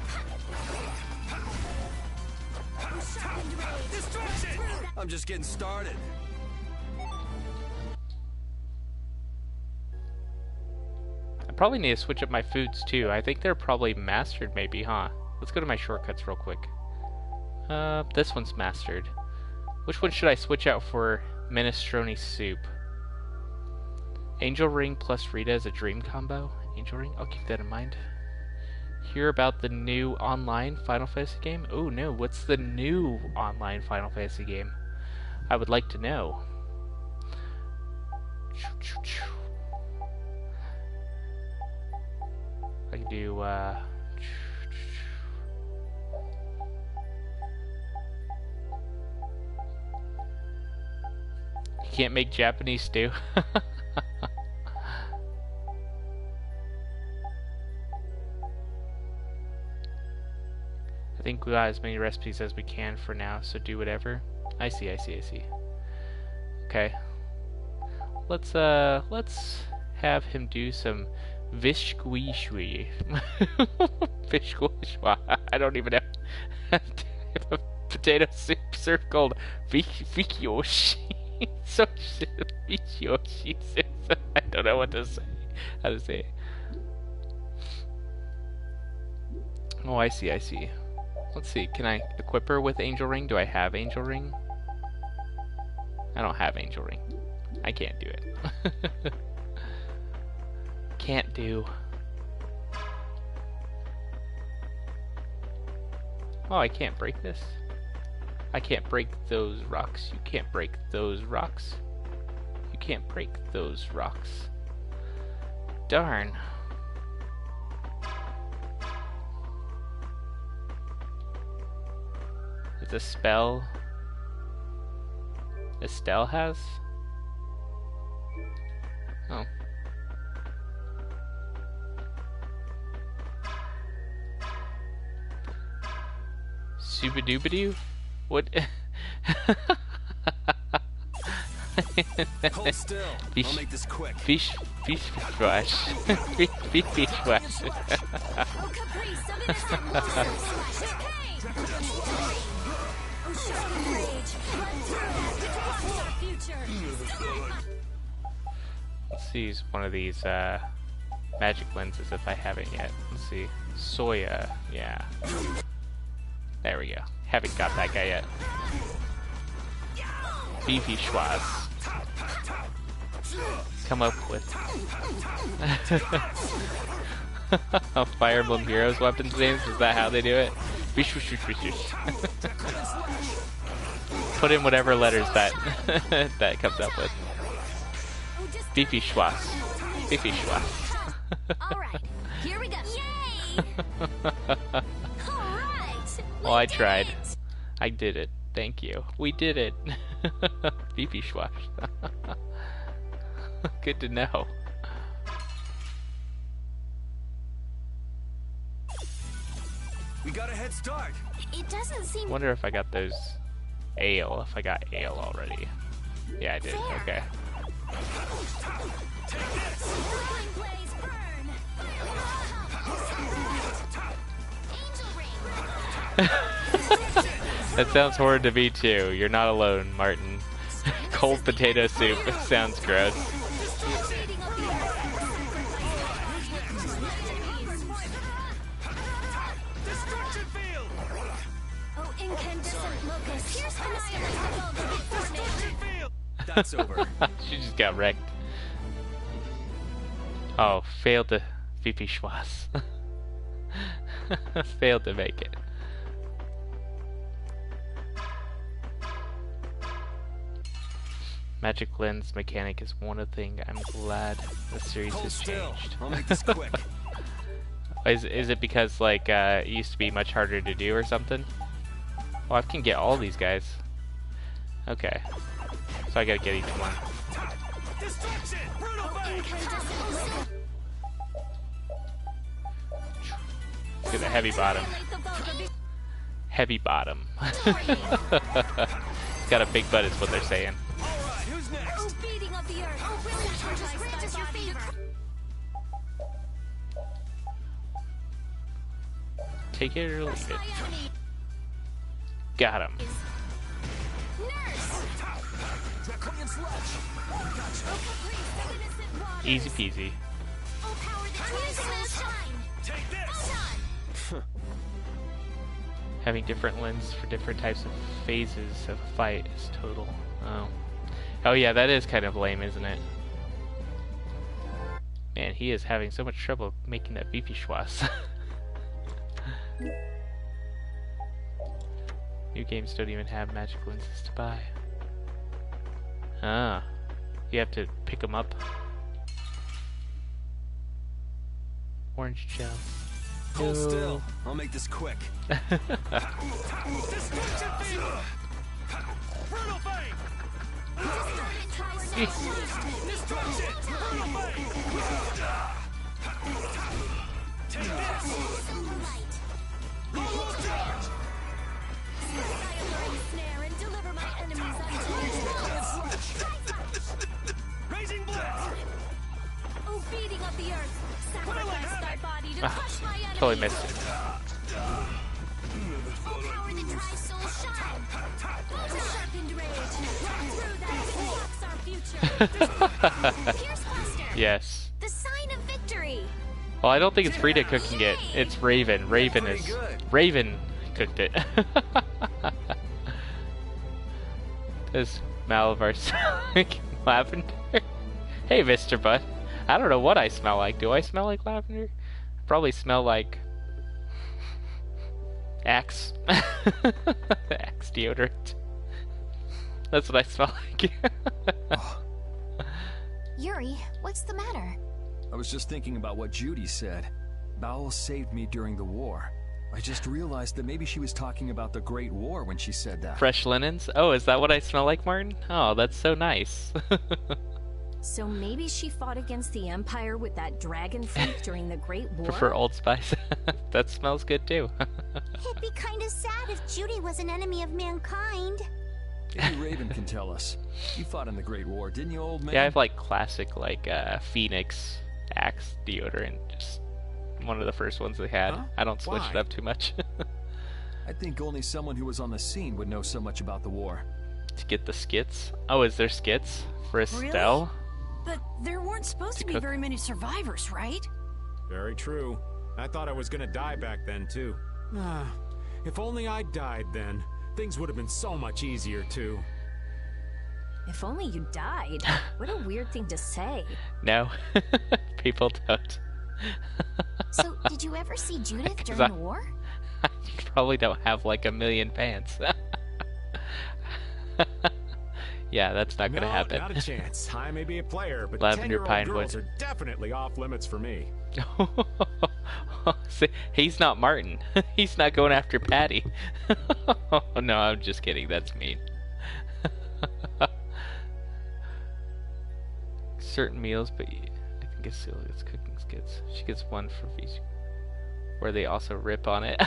Sharpened rage. Destruction. I'm just getting started. I probably need to switch up my foods too. I think they're probably mastered maybe, huh? Let's go to my shortcuts real quick. This one's mastered. Which one should I switch out for minestrone soup? Angel Ring plus Rita is a dream combo. Angel Ring? I'll keep that in mind. Hear about the new online Final Fantasy game? Oh no, what's the new online Final Fantasy game? I would like to know. I can do, You can't make Japanese stew? I think we got as many recipes as we can for now, so do whatever. I see. Okay. Let's have him do some Vishquishwi. Vishquishwa. I don't even have a potato soup served called Vikyoshi. So Vikyoshi. I don't know what to say. How to say it. Oh, I see. Let's see, can I equip her with Angel Ring? Do I have Angel Ring? I don't have Angel Ring. I can't do it. Can't do. Oh, I can't break this. I can't break those rocks. You can't break those rocks. You can't break those rocks. Darn. The spell Estelle has? Oh. Subadoobadoo? What? Hold still. I'll make this quick. Fish wash. Fish wash. Let's see, use one of these magic lenses if I haven't yet. Let's see. Soya, yeah. There we go. Haven't got that guy yet. Beefy Schwaz. Come up with Fire Emblem Heroes weapons names? Is that how they do it? Put in whatever letters that that comes up with. Beefy Schwaz. Beefy Schwaz. Alright, here we go. Yay! Alright! Well, I tried. I did it. Thank you. We did it. Beefy Schwaz. Good to know. We got a head start. It doesn't seem. Wonder if I got those ale. If I got ale already. Yeah, I did. Fair. Okay. That sounds horrid to me too. You're not alone, Martin. Cold potato soup. Sounds gross. Oh, incandescent locust. Here's That's over. She just got wrecked. Oh, failed to VP Schwaz. Failed to make it. Magic lens mechanic is one thing I'm glad the series has changed. I'll make this quick. Is it because like it used to be much harder to do or something? Oh, I can get all these guys. Okay. So I gotta get each one. Look at the heavy bottom. Heavy bottom. Got a big butt is what they're saying. Oh, beating of the earth. Oh, really? Take it or leave it. Got him. Easy peasy. Having different lenses for different types of phases of a fight is total. Oh yeah, that is kind of lame, isn't it? Man, he is having so much trouble making that beefy schwass. New games don't even have magic lenses to buy. Ah, you have to pick them up. Orange gel. Hold still. I'll make this quick. Raising blitz. Oh, beating of the earth. Sacrifice thy body to crush my enemies. Totally missed it. Oh, power that tries soul shine. Sharpened rage. Through that blocks our future. Pierce Buster. Yes. The sign of victory. Well, I don't think it's Frida cooking it. It's Raven. Raven cooked it. Does Malavar smell like lavender? Hey, Mr. Butt. I don't know what I smell like. Do I smell like lavender? I probably smell like Axe. Axe deodorant. That's what I smell like. Yuri, what's the matter? I was just thinking about what Judy said. Bowel saved me during the war. I just realized that maybe she was talking about the Great War when she said that. Fresh linens? Oh, is that what I smell like, Martin? Oh, that's so nice. So maybe she fought against the Empire with that dragon freak during the Great War? Prefer Old Spice. That smells good too. It'd be kind of sad if Judy was an enemy of mankind. Maybe Raven can tell us. You fought in the Great War, didn't you, old man? Yeah, I have like classic like Phoenix Axe deodorant. Just one of the first ones they had. Huh? I don't switch it up too much. I think only someone who was on the scene would know so much about the war. To get the skits? Oh, is there skits for Estelle? Really? But there weren't supposed to be very many survivors, right? Very true. I thought I was gonna die back then, too. If only I died then, things would have been so much easier, too. If only you died. What a weird thing to say. No. People don't. So, did you ever see Judith during the war? I probably don't have like 1 million fans. Yeah, that's not gonna happen. Not a chance. I may be a player, but Lavender 10-year-old girls Pinewood are definitely off limits for me. See, he's not Martin. He's not going after Patty. No, I'm just kidding. That's mean. Certain meals, but I think Cecilia gets cooking skits. She gets one for each, where they also rip on it.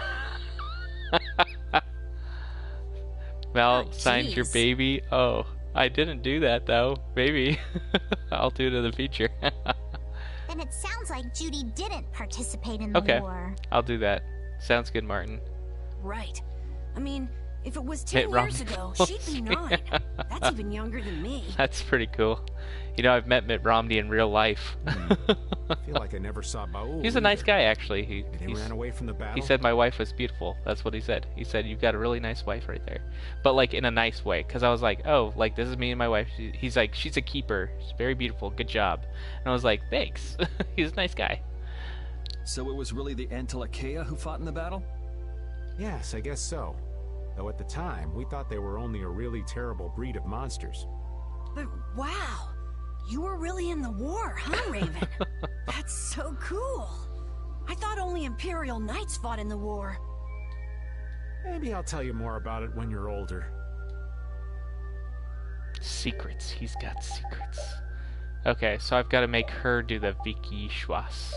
Mal signed your baby. Oh, I didn't do that though. Maybe I'll do it in the future. Then it sounds like Judy didn't participate in the war. I'll do that. Sounds good, Martin. Right. I mean, if it was 10 years ago, she'd be 9. That's even younger than me. That's pretty cool. You know, I've met Mitt Romney in real life. I feel like I never saw Baul. He's a nice guy, actually. He ran away from the battle. He said my wife was beautiful. That's what he said. He said, you've got a really nice wife right there. But, like, in a nice way. Because I was like, oh, like, this is me and my wife. He's like, she's a keeper. She's very beautiful. Good job. And I was like, thanks. He's a nice guy. So it was really the Antilochea who fought in the battle? Yes, I guess so. Though at the time, we thought they were only a really terrible breed of monsters. But wow, you were really in the war, huh, Raven? That's so cool. I thought only Imperial Knights fought in the war. Maybe I'll tell you more about it when you're older. Secrets. He's got secrets. Okay, so I've got to make her do the Vicky Schwass.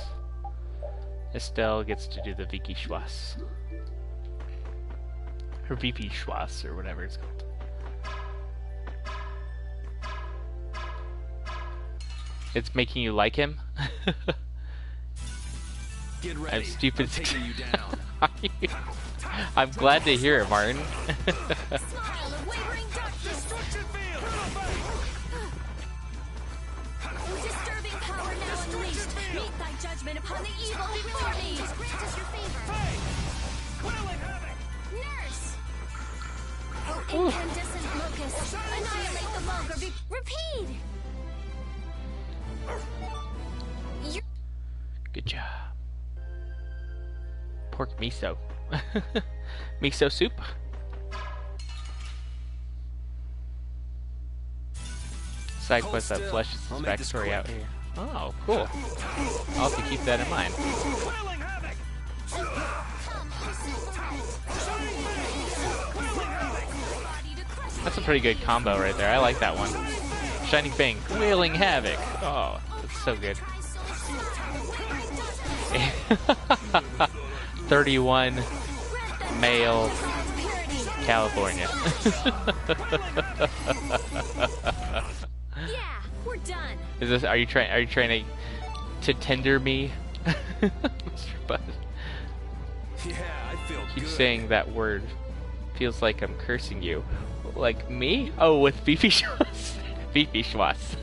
Estelle gets to do the Vicky Schwass. Her VP Schwass, or whatever it's called. It's making you like him? Get ready. I'm stupid. I'm taking you down. I'm glad to hear it, Martin. Disturbing power now unleashed. Meet thy judgment upon the evil before me. Grant us your favor. Nurse! Oh, incandescent locust. Annihilate the vulgar. Repeat! Good job. Pork miso. Miso soup. Side quest that fleshes his backstory out here. Oh, cool. I'll have to keep that in mind. That's a pretty good combo right there. I like that one. Shining Fang, Wailing Havoc. Oh, that's so good. 31 male California. Yeah, we're done. Is this? Are you trying to tender me, Mr. Bud? Yeah, I feel Keep good. saying that word. Feels like I'm cursing you. Like me? Oh, with Beefy Schwas. Beefy Schwas.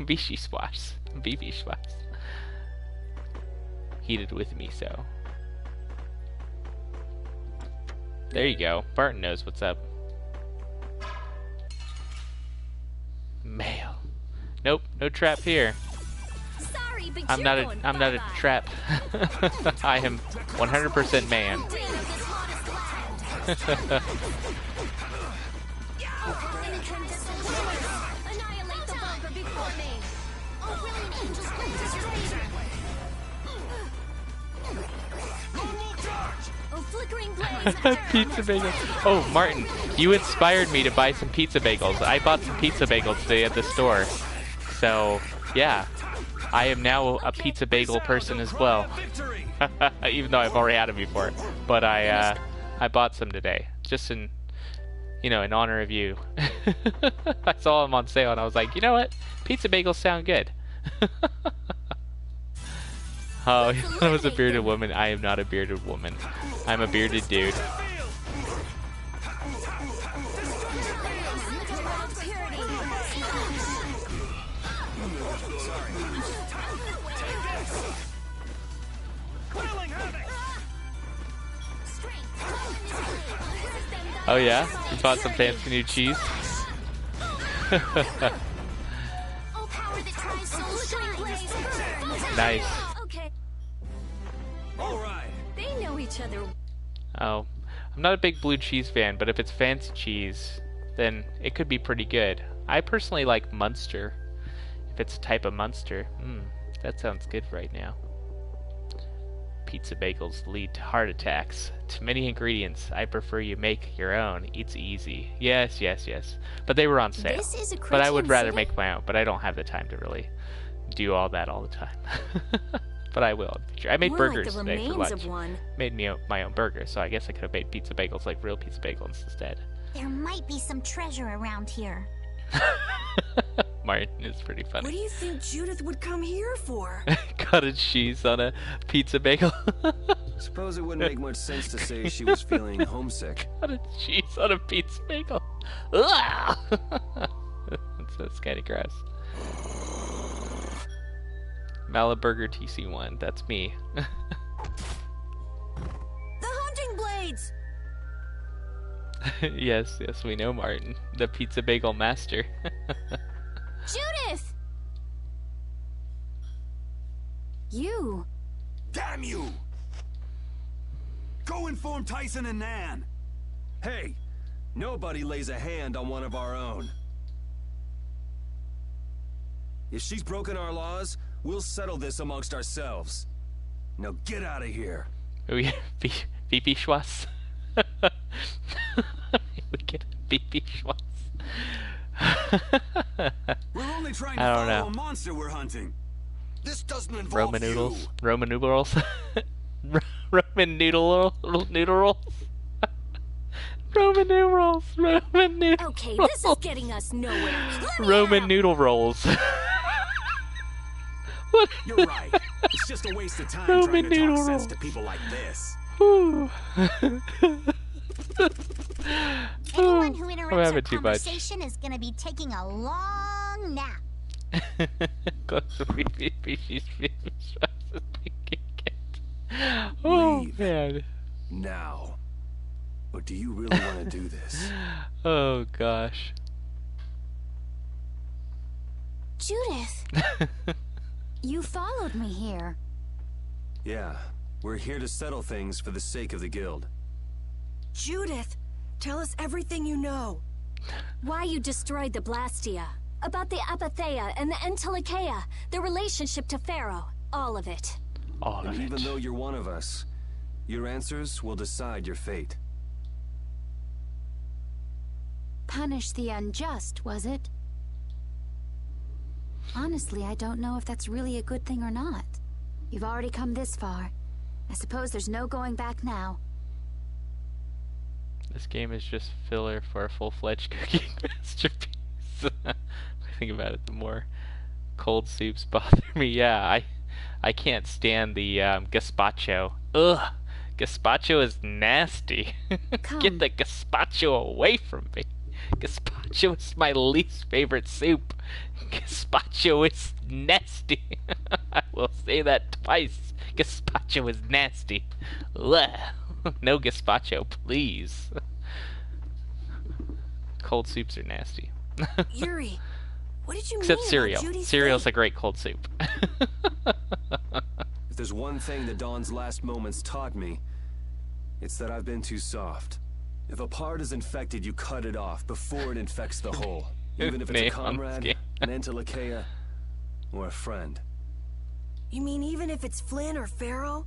Beefy Schwas. Beefy Schwas. Heated with me, so. There you go. Barton knows what's up. Mail. Nope, no trap here. Sorry, but I'm not a trap. I am 100% man. Annihilate the vulgar before me. Oh, brilliant angels, grant us your favor. Oh, flickering blaze. Pizza bagels. Oh, Martin, you inspired me to buy some pizza bagels. I bought some pizza bagels today at the store. So, yeah. I am now a pizza bagel person as well. Even though I've already had them before. But I bought some today. Just in, in honor of you. I saw them on sale and I was like, you know what? Pizza bagels sound good. Oh, I was a bearded woman. I am not a bearded woman. I'm a bearded dude. Oh yeah? You bought some fancy new cheese? Nice. Okay. All right. They know each other. Oh, I'm not a big blue cheese fan, but if it's fancy cheese, then it could be pretty good. I personally like Munster. If it's a type of Munster. That sounds good right now. Pizza bagels lead to heart attacks. Too many ingredients. I prefer you make your own. It's easy. Yes, yes, yes. But they were on sale. This is a But I would rather city? make my own. But I don't have the time to really do all that all the time. But I will. I made More burgers like the today for remains lunch. of one. Made me my own burger, so I guess I could have made pizza bagels like real pizza bagels instead. There might be some treasure around here. Martin is pretty funny. What do you think Judith would come here for? Cottage cheese on a pizza bagel. Suppose it wouldn't make much sense to say she was feeling homesick. Cottage cheese on a pizza bagel. That's kind of gross. Malaburger TC1, that's me. The hunting blades! Yes, yes, we know Martin, the pizza bagel master. Judith! You. Damn you! Go inform Tyson and Nan. Hey, nobody lays a hand on one of our own. If she's broken our laws, we'll settle this amongst ourselves. Now get out of here. We Beefy Schwas. We get Beefy Schwas. We're only trying to I don't follow know. a monster we're hunting. This doesn't involve Roman you. noodles. Roman noodles. Roman noodle rolls. Roman numerals. Roman noodle. Okay, this is getting us nowhere. Roman noodle rolls. What? You're right. It's just a waste of time Roman trying to noodle talk sense rolls. to people like this. Ooh. Anyone who I'm interrupts our having too much. conversation is gonna be taking a long nap. Oh Leave. man. Now. Or do you really want to do this? Oh gosh. Judith, you followed me here. Yeah, we're here to settle things for the sake of the guild. Judith, tell us everything you know. Why you destroyed the Blastia. About the Apatheia and the Entelikeia. Their relationship to Pharaoh. All of it. All And of even it. though you're one of us, your answers will decide your fate. Punish the unjust, was it? Honestly, I don't know if that's really a good thing or not. You've already come this far. I suppose there's no going back now. This game is just filler for a full-fledged cooking masterpiece. The more I think about it, the more cold soups bother me. Yeah, I can't stand the gazpacho. Ugh, gazpacho is nasty. Get the gazpacho away from me. Gazpacho is my least favorite soup. Gazpacho is nasty. I will say that twice. Gazpacho is nasty. Ugh. No gazpacho, please. Cold soups are nasty. Yuri, what did you Except mean cereal. about Judy's Cereal's fate? a great cold soup. If there's one thing that Dawn's last moments taught me, it's that I've been too soft. If a part is infected, you cut it off before it infects the whole. Even if it's a Name on this comrade, game. an Entelikeia, or a friend. You mean even if it's Flynn or Pharaoh?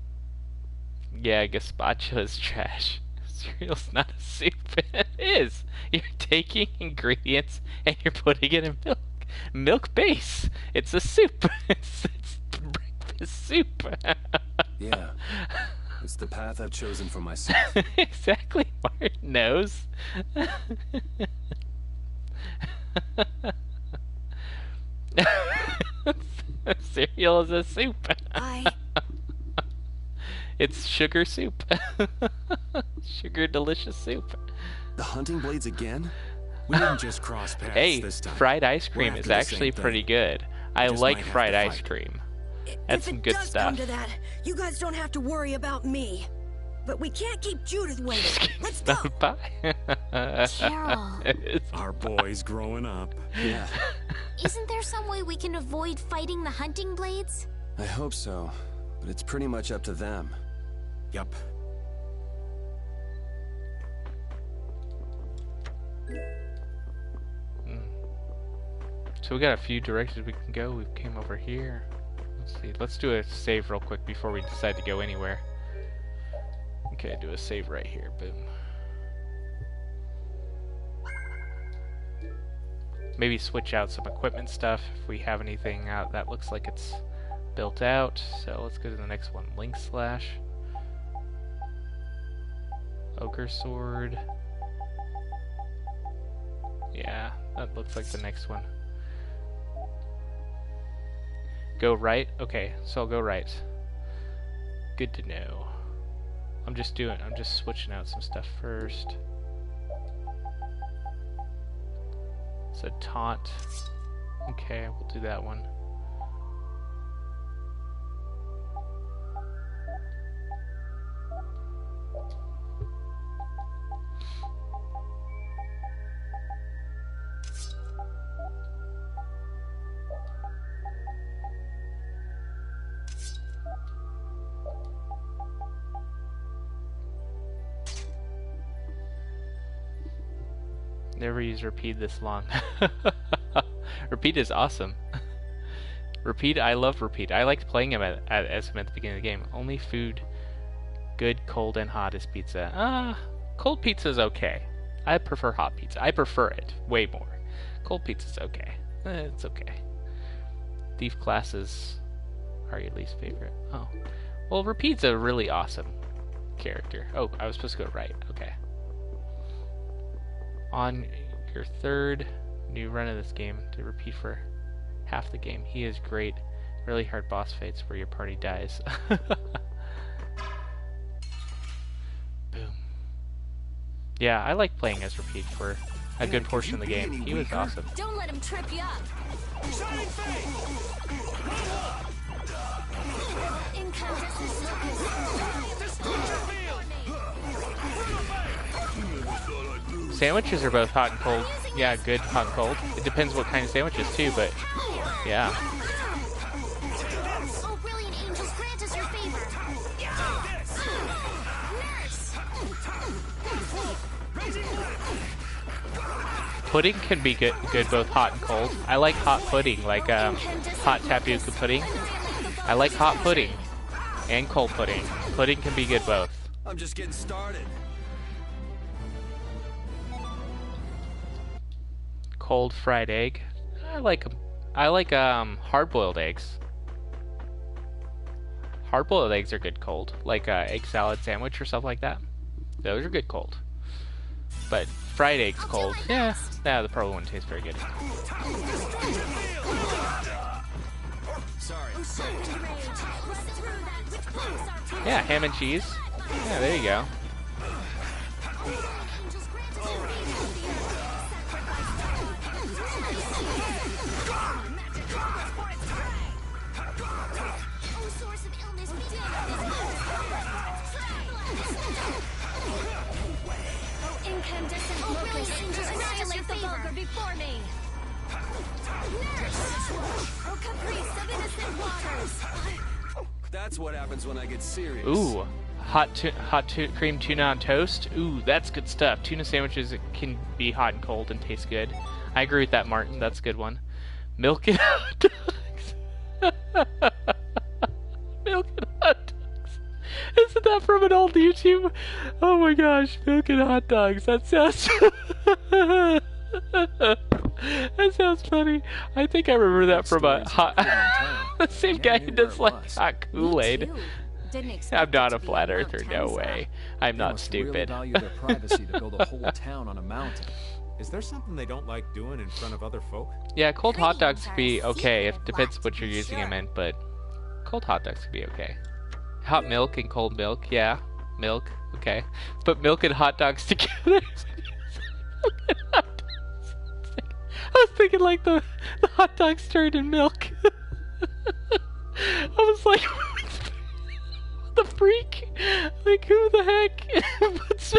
Yeah, gazpacho is trash. Cereal's not a soup. It is. You're taking ingredients and you're putting it in milk. Milk base. It's a soup. It's breakfast soup. Yeah. It's the path I've chosen for myself. Exactly. Martin knows. Cereal is a soup. It's sugar soup. Sugar delicious soup. The hunting blades again? We didn't just cross paths Hey, this time. fried ice We're cream after is the actually same thing. pretty good. I Just like might have fried to ice fight. cream. That's some good If it does stuff. come to that, you guys don't have to worry about me. But we can't keep Judith waiting. Let's go. Bye. Carol. Our boy's growing up. Yeah, Isn't there some way we can avoid fighting the hunting blades? I hope so. But it's pretty much up to them. Yup. So we got a few directions we can go. We came over here. Let's see. Let's do a save real quick before we decide to go anywhere. Okay, do a save right here. Boom. Maybe switch out some equipment stuff if we have anything out that looks like it's built out. So let's go to the next one. Link slash. Ogre sword. Yeah, that looks like the next one. Go right? Okay, so I'll go right. Good to know. I'm just switching out some stuff first. So taunt. Okay, we'll do that one. Never use repeat this long. Repeat is awesome. Repeat, I love repeat. I liked playing him as him at the beginning of the game. Only food good, cold, and hot is pizza. Cold pizza is okay. I prefer hot pizza. I prefer it way more. Cold pizza's okay. It's okay. Thief classes are your least favorite. Oh. Well, Repeat's a really awesome character. Oh, I was supposed to go right. Okay. on your third new run of this game to repeat for half the game. He is great. Really hard boss fights where your party dies. Boom. Yeah, I like playing as Repeat for a good portion of the game. He was awesome. Don't let him trip you up. Incandescent Sandwiches are both hot and cold. Yeah, good hot and cold. It depends what kind of sandwiches too, but yeah. Oh, brilliant angels, grant us your favor. Pudding can be good both hot and cold. I like hot pudding, like hot tapioca pudding. I like hot pudding and cold pudding. Pudding can be good both. I'm just getting started. Cold fried egg. I like hard-boiled eggs. Hard-boiled eggs are good cold, like egg salad sandwich or stuff like that. Those are good cold. But fried eggs cold, yeah, the probably wouldn't taste very good. Sorry. Yeah, ham and cheese. Yeah, there you go. Incandescent locust, annihilate the vulgar before me. Oh, caprice of innocent waters. That's what happens when I get serious. Ooh, cream tuna on toast. Ooh, that's good stuff. Tuna sandwiches can be hot and cold and taste good. I agree with that, Martin. That's a good one. Milk and hot dogs. Milk and hot dogs. Isn't that from an old YouTube? Oh my gosh, milk and hot dogs. That sounds that sounds funny. I think I remember that from a hot the same guy who does like hot Kool-Aid. I'm not a flat earther, no way. I'm not stupid. Really value their privacy to build a whole town on a mountain. Is there something they don't like doing in front of other folk? Yeah, cold hot dogs could be okay. It depends what you're using them in, but cold hot dogs could be okay. Hot milk and cold milk, yeah. Milk, okay. But milk and hot dogs together. I was thinking like the hot dogs turned in milk. I was like, what the freak? Like, who the heck puts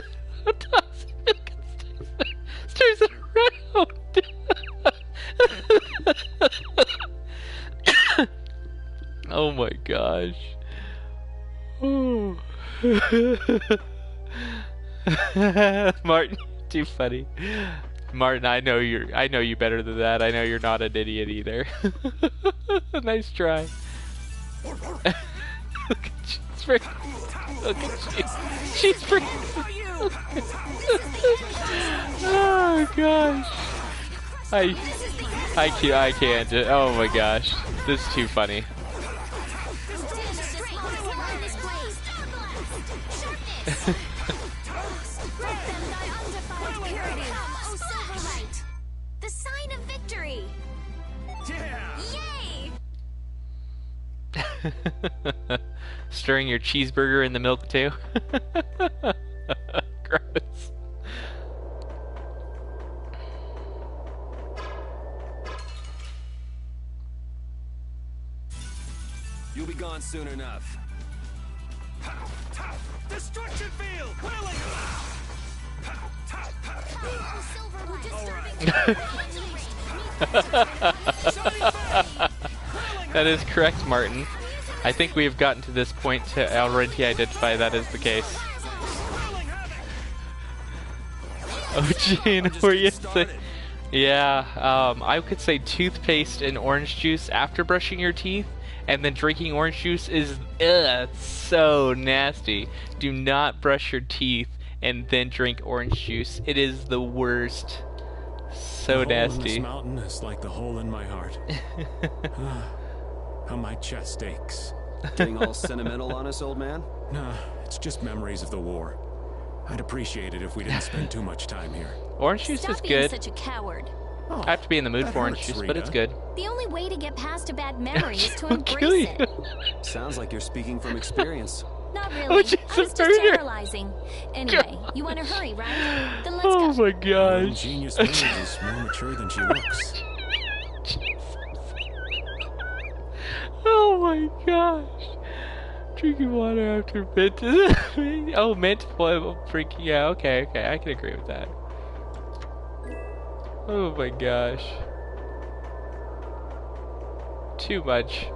hot dogs in milk and stirs it around? Oh my gosh. Martin, too funny. Martin, I know you better than that. I know you're not an idiot either. Nice try. Look at she's freaking. Look at she's freaking. Oh gosh. I can't. Oh my gosh. This is too funny. The sign of victory. Yay! Stirring your cheeseburger in the milk too. Gross. You'll be gone soon enough. Destruction field! Willing! That is correct, Martin. I think we have gotten to this point to already identify that as the case. Oh, Gene, were you saying? Yeah, I could say toothpaste and orange juice after brushing your teeth, and then drinking orange juice is so nasty. Do not brush your teeth and then drink orange juice. It is the worst. So the hole nasty. In this mountain is like the hole in my heart. How my chest aches. Getting all sentimental on us, old man? Nah, it's just memories of the war. I'd appreciate it if we didn't spend too much time here. Orange juice Stop is being good. such a coward. Oh, I have to be in the mood that for orange hurts, juice, but Rita. it's good. The only way to get past a bad memory is to I'll kill embrace you. it. Sounds like you're speaking from experience. Not Oh, really. I was Jesus, just Peter. generalizing. Anyway, you want to hurry, right? Then let's Oh go. my One gosh. genius marriage is more mature than she looks. Oh my gosh. Drinking water after mint. Oh, mint flavor freaking. Yeah, okay, I can agree with that. Oh my gosh. Too much.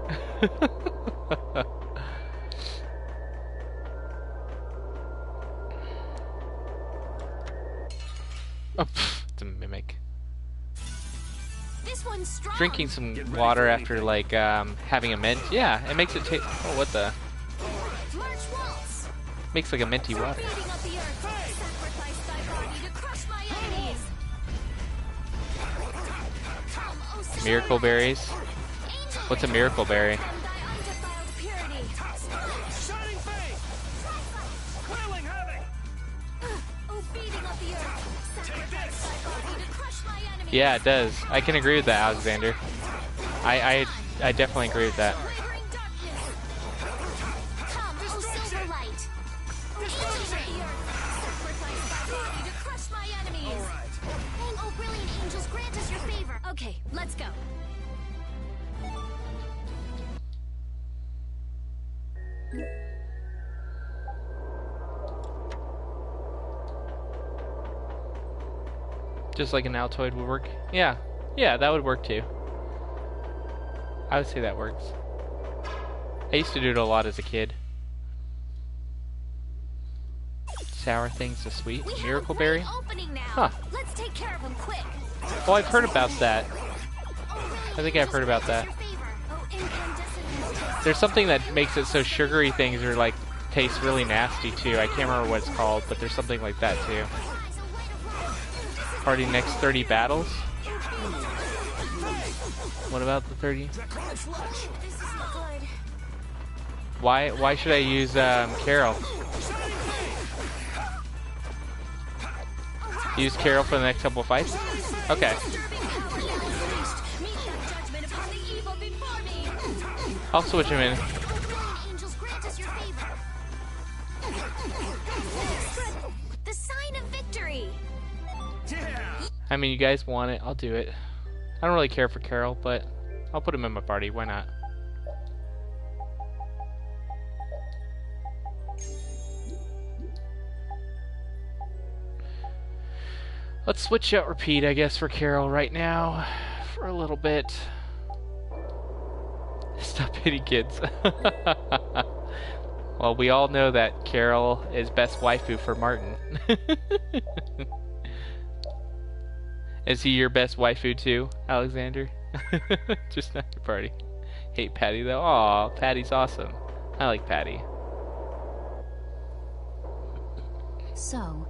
Oh, it's a mimic. This one's strong. Drinking some water after like having a mint, yeah, it makes it taste. Oh, what the? March waltz. Makes like a minty water. Beating up the earth. Sacrifice thy body to crush my enemies. Come, oh, son Miracle of berries. Angel, What's a miracle berry? from thy undefiled purity. Shining faith! Quelling havoc! Oh, beating up the earth. Sacrifice thy body to crush my enemies. Yeah, it does. I can agree with that, Alexander. I definitely agree with that. Wavering darkness. Come, oh, silver light. Angels of the earth. Sacrifice thy body to crush my enemies. Oh, brilliant angels, grant us your favor. Okay, let's go. Just like an Altoid would work. Yeah, that would work too. I would say that works. I used to do it a lot as a kid. Sour things to sweet. We Miracle have a berry? great opening now. Huh. Let's take care of him quick. Well, I've heard about that. I think I've heard about that. Oh, incandescent. There's something that makes it so sugary things are like taste really nasty too. I can't remember what it's called, but there's something like that too. Party next 30 battles. What about the 30? This is good. Why should I use Carol? Use Carol for the next couple of fights? Okay. I'll switch him in. Angels, grant us your favor. The sign of victory. I mean, you guys want it, I'll do it. I don't really care for Carol, but I'll put him in my party. Why not? Let's switch out repeat, I guess, for Carol right now. For a little bit. Stop hitting kids. Well, we all know that Carol is best waifu for Martin. Is he your best waifu too, Alexander? Just not your party. Hate Patty though. Aw, Patty's awesome. I like Patty. So,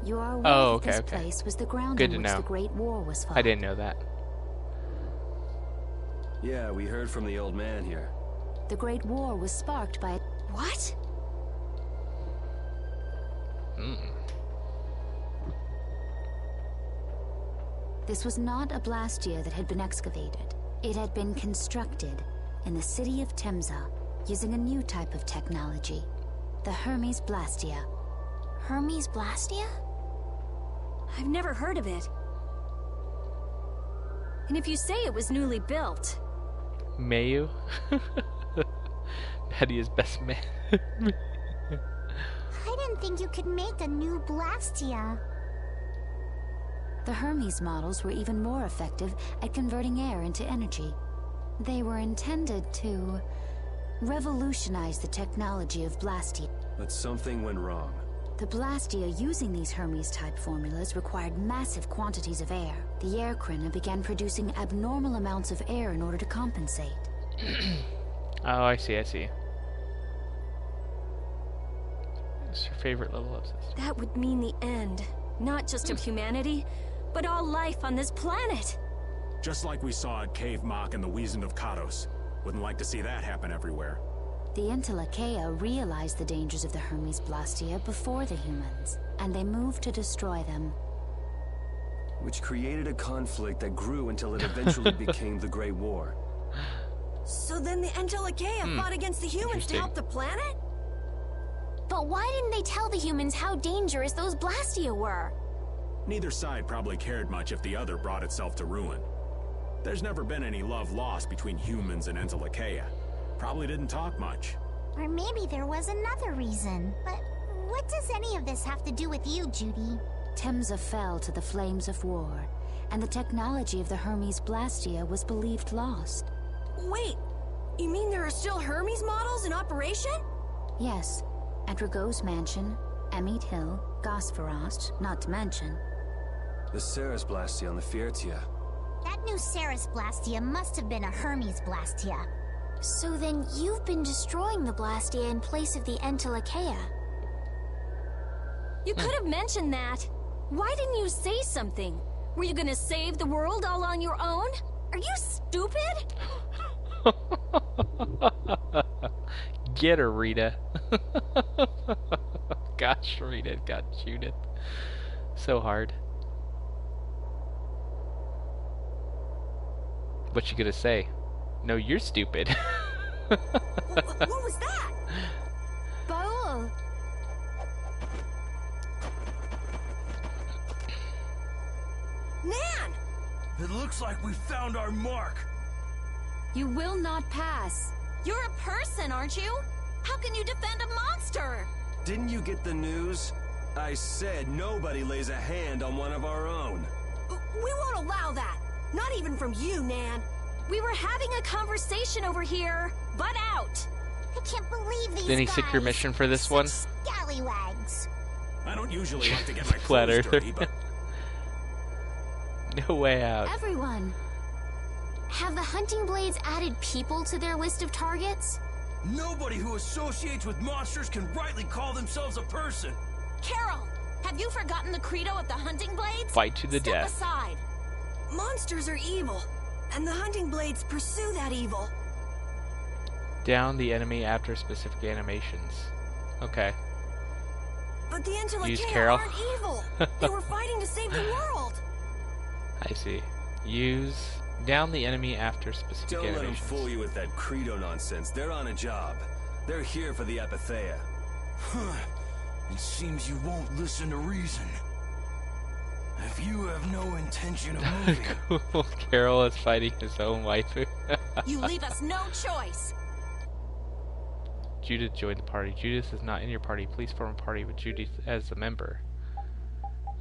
you are aware Oh, that okay. this place was the ground Good on to which know. the Great War was fought. I didn't know that. Yeah, we heard from the old man here. The Great War was sparked by... What? This was not a Blastia that had been excavated. It had been constructed in the city of Temza using a new type of technology, the Hermes Blastia. Hermes Blastia? I've never heard of it. And if you say it was newly built, Mayu? Patty is best man. I didn't think you could make a new Blastia. The Hermes models were even more effective at converting air into energy. They were intended to revolutionize the technology of Blastia. But something went wrong. The Blastia using these Hermes-type formulas required massive quantities of air. The air Krina began producing abnormal amounts of air in order to compensate. Oh, I see. What's your favorite level up system? that would mean the end. Not just of humanity, but all life on this planet. Just like we saw at Cave Mock and the Wiesen of Kados. Wouldn't like to see that happen everywhere. The Intelakea realized the dangers of the Hermes Blastia before the humans. and they moved to destroy them. Which created a conflict that grew until it eventually became the Great War. So then the Entelekea fought against the humans to help the planet? But why didn't they tell the humans how dangerous those Blastia were? Neither side probably cared much if the other brought itself to ruin. There's never been any love lost between humans and Entelekea. Probably didn't talk much. Or maybe there was another reason. But what does any of this have to do with you, Judy? Temza fell to the flames of war, and the technology of the Hermes Blastia was believed lost. Wait, you mean there are still Hermes models in operation? Yes, at Rago's mansion, Amit Hill, Gosferost, not to mention. The Ceres Blastia on the Fiertia. That new Ceres Blastia must have been a Hermes Blastia. So then you've been destroying the Blastia in place of the Entelekea. You could have mentioned that. Why didn't you say something? Were you gonna save the world all on your own? Are you stupid? Get her, Rita. Gosh, Rita, God, Judith. So hard. What's she gonna say? No, you're stupid. What was that? Baul! Nan! It looks like we found our mark. You will not pass. You're a person, aren't you? How can you defend a monster? Didn't you get the news? I said nobody lays a hand on one of our own. We won't allow that. Not even from you, Nan. We were having a conversation over here. Butt out! I can't believe these Any guys. secret mission for this one? Scallywags. I don't usually like to get my Flat clothes Earther. dirty, but No way out. Everyone. Have the hunting blades added people to their list of targets? Nobody who associates with monsters can rightly call themselves a person. Carol, have you forgotten the credo of the hunting blades? Fight to the Step death. aside. Monsters are evil, and the hunting blades pursue that evil. Down the enemy after specific animations. Okay. But the Use Entelekea Carol. aren't evil. They were fighting to save the world. I see. Use down the enemy after specific Don't let them animations. fool you with that credo nonsense. They're on a job. They're here for the Epithea. It seems you won't listen to reason. If you have no intention of moving... Cool. Carol is fighting his own waifu. You leave us no choice. Judith joined the party. Judith is not in your party. Please form a party with Judith as a member.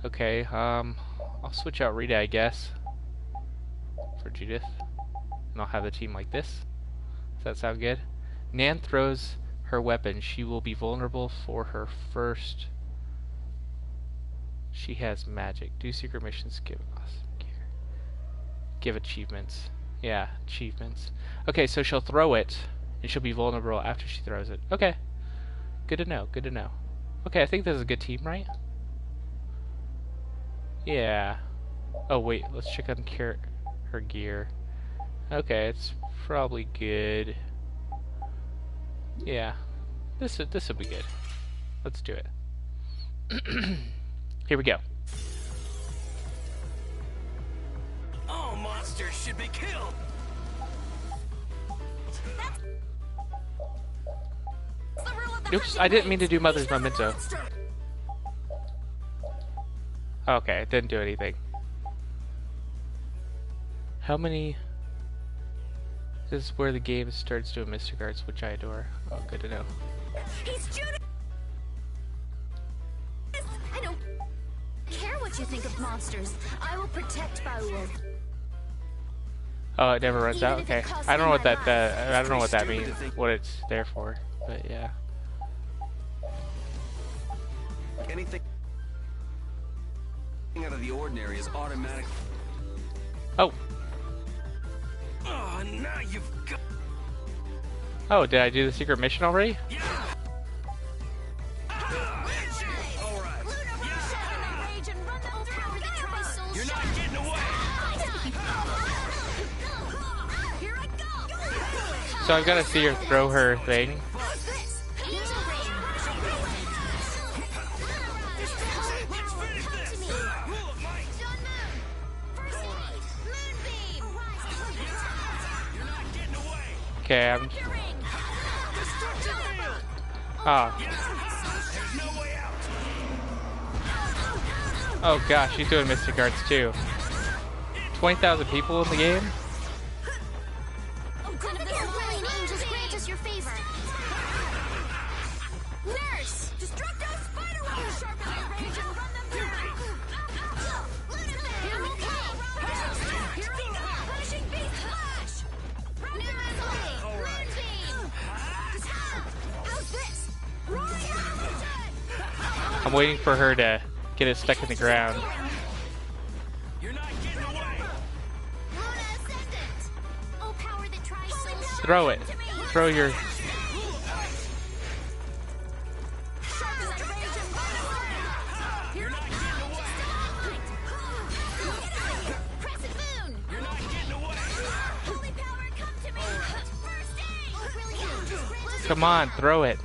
Okay, I'll switch out Rita, I guess, for Judith. And I'll have the team like this. Does that sound good? Nan throws her weapon. She will be vulnerable for her first... She has magic. Do secret missions. Give awesome gear. Give achievements. Yeah, achievements. Okay, so she'll throw it, and she'll be vulnerable after she throws it. Okay. Good to know, good to know. Okay, I think this is a good team, right? Yeah. Oh, wait, let's check on her gear. Okay, it's probably good. Yeah. This will be good. Let's do it. Here we go. All monsters should be killed. Oops, I didn't mean to do Mother's Memento. Okay, it didn't do anything. How many... This is where the game starts doing Mystic Arts, which I adore. Oh, good to know. He's Judas! I don't care what you think of monsters. I will protect Baul. Oh, it never runs out? Even if it Okay. costs I don't know me what my that, I don't know what that Stupid to means, think- what it's there for, but yeah. Anything out of the ordinary is automatic. Oh! Oh, now you've got... Oh, did I do the secret mission already? You're not getting away! Here I go! So I've got to see her throw her thing. Okay, I'm... Oh. Oh gosh, she's doing Mystic Arts too. 20,000 people in the game? I'm waiting for her to get it stuck in the ground. Throw it. Throw your... Come on, throw it.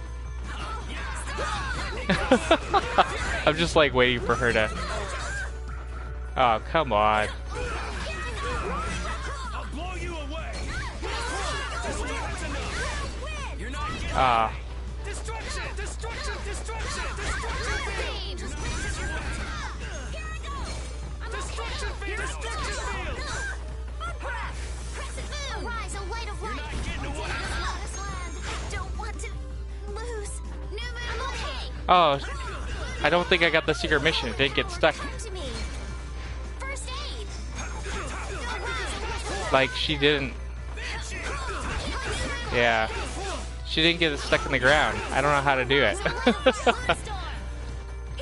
I'm just like waiting for her to... Oh, come on. Ah. Oh, I don't think I got the secret mission. It didn't get stuck. Like, she didn't... Yeah. She didn't get it stuck in the ground. I don't know how to do it.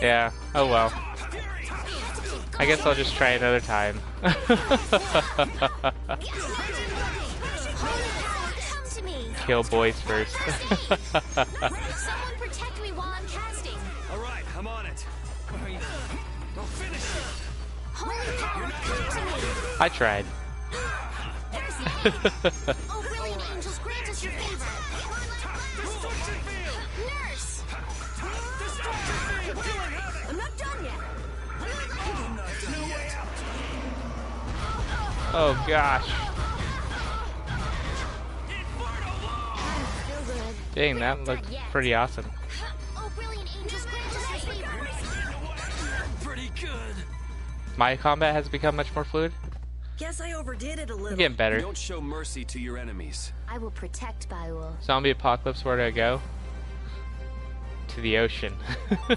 Yeah, oh well. I guess I'll just try another time. Kill boys first. Alright, I'm on it. I tried. Oh gosh. Dang, that looked pretty awesome. My combat has become much more fluid. Guess I overdid it a little. I'm getting better. Don't show mercy to your enemies. I will protect Baul. Zombie apocalypse, where do I go? To the ocean. Yeah,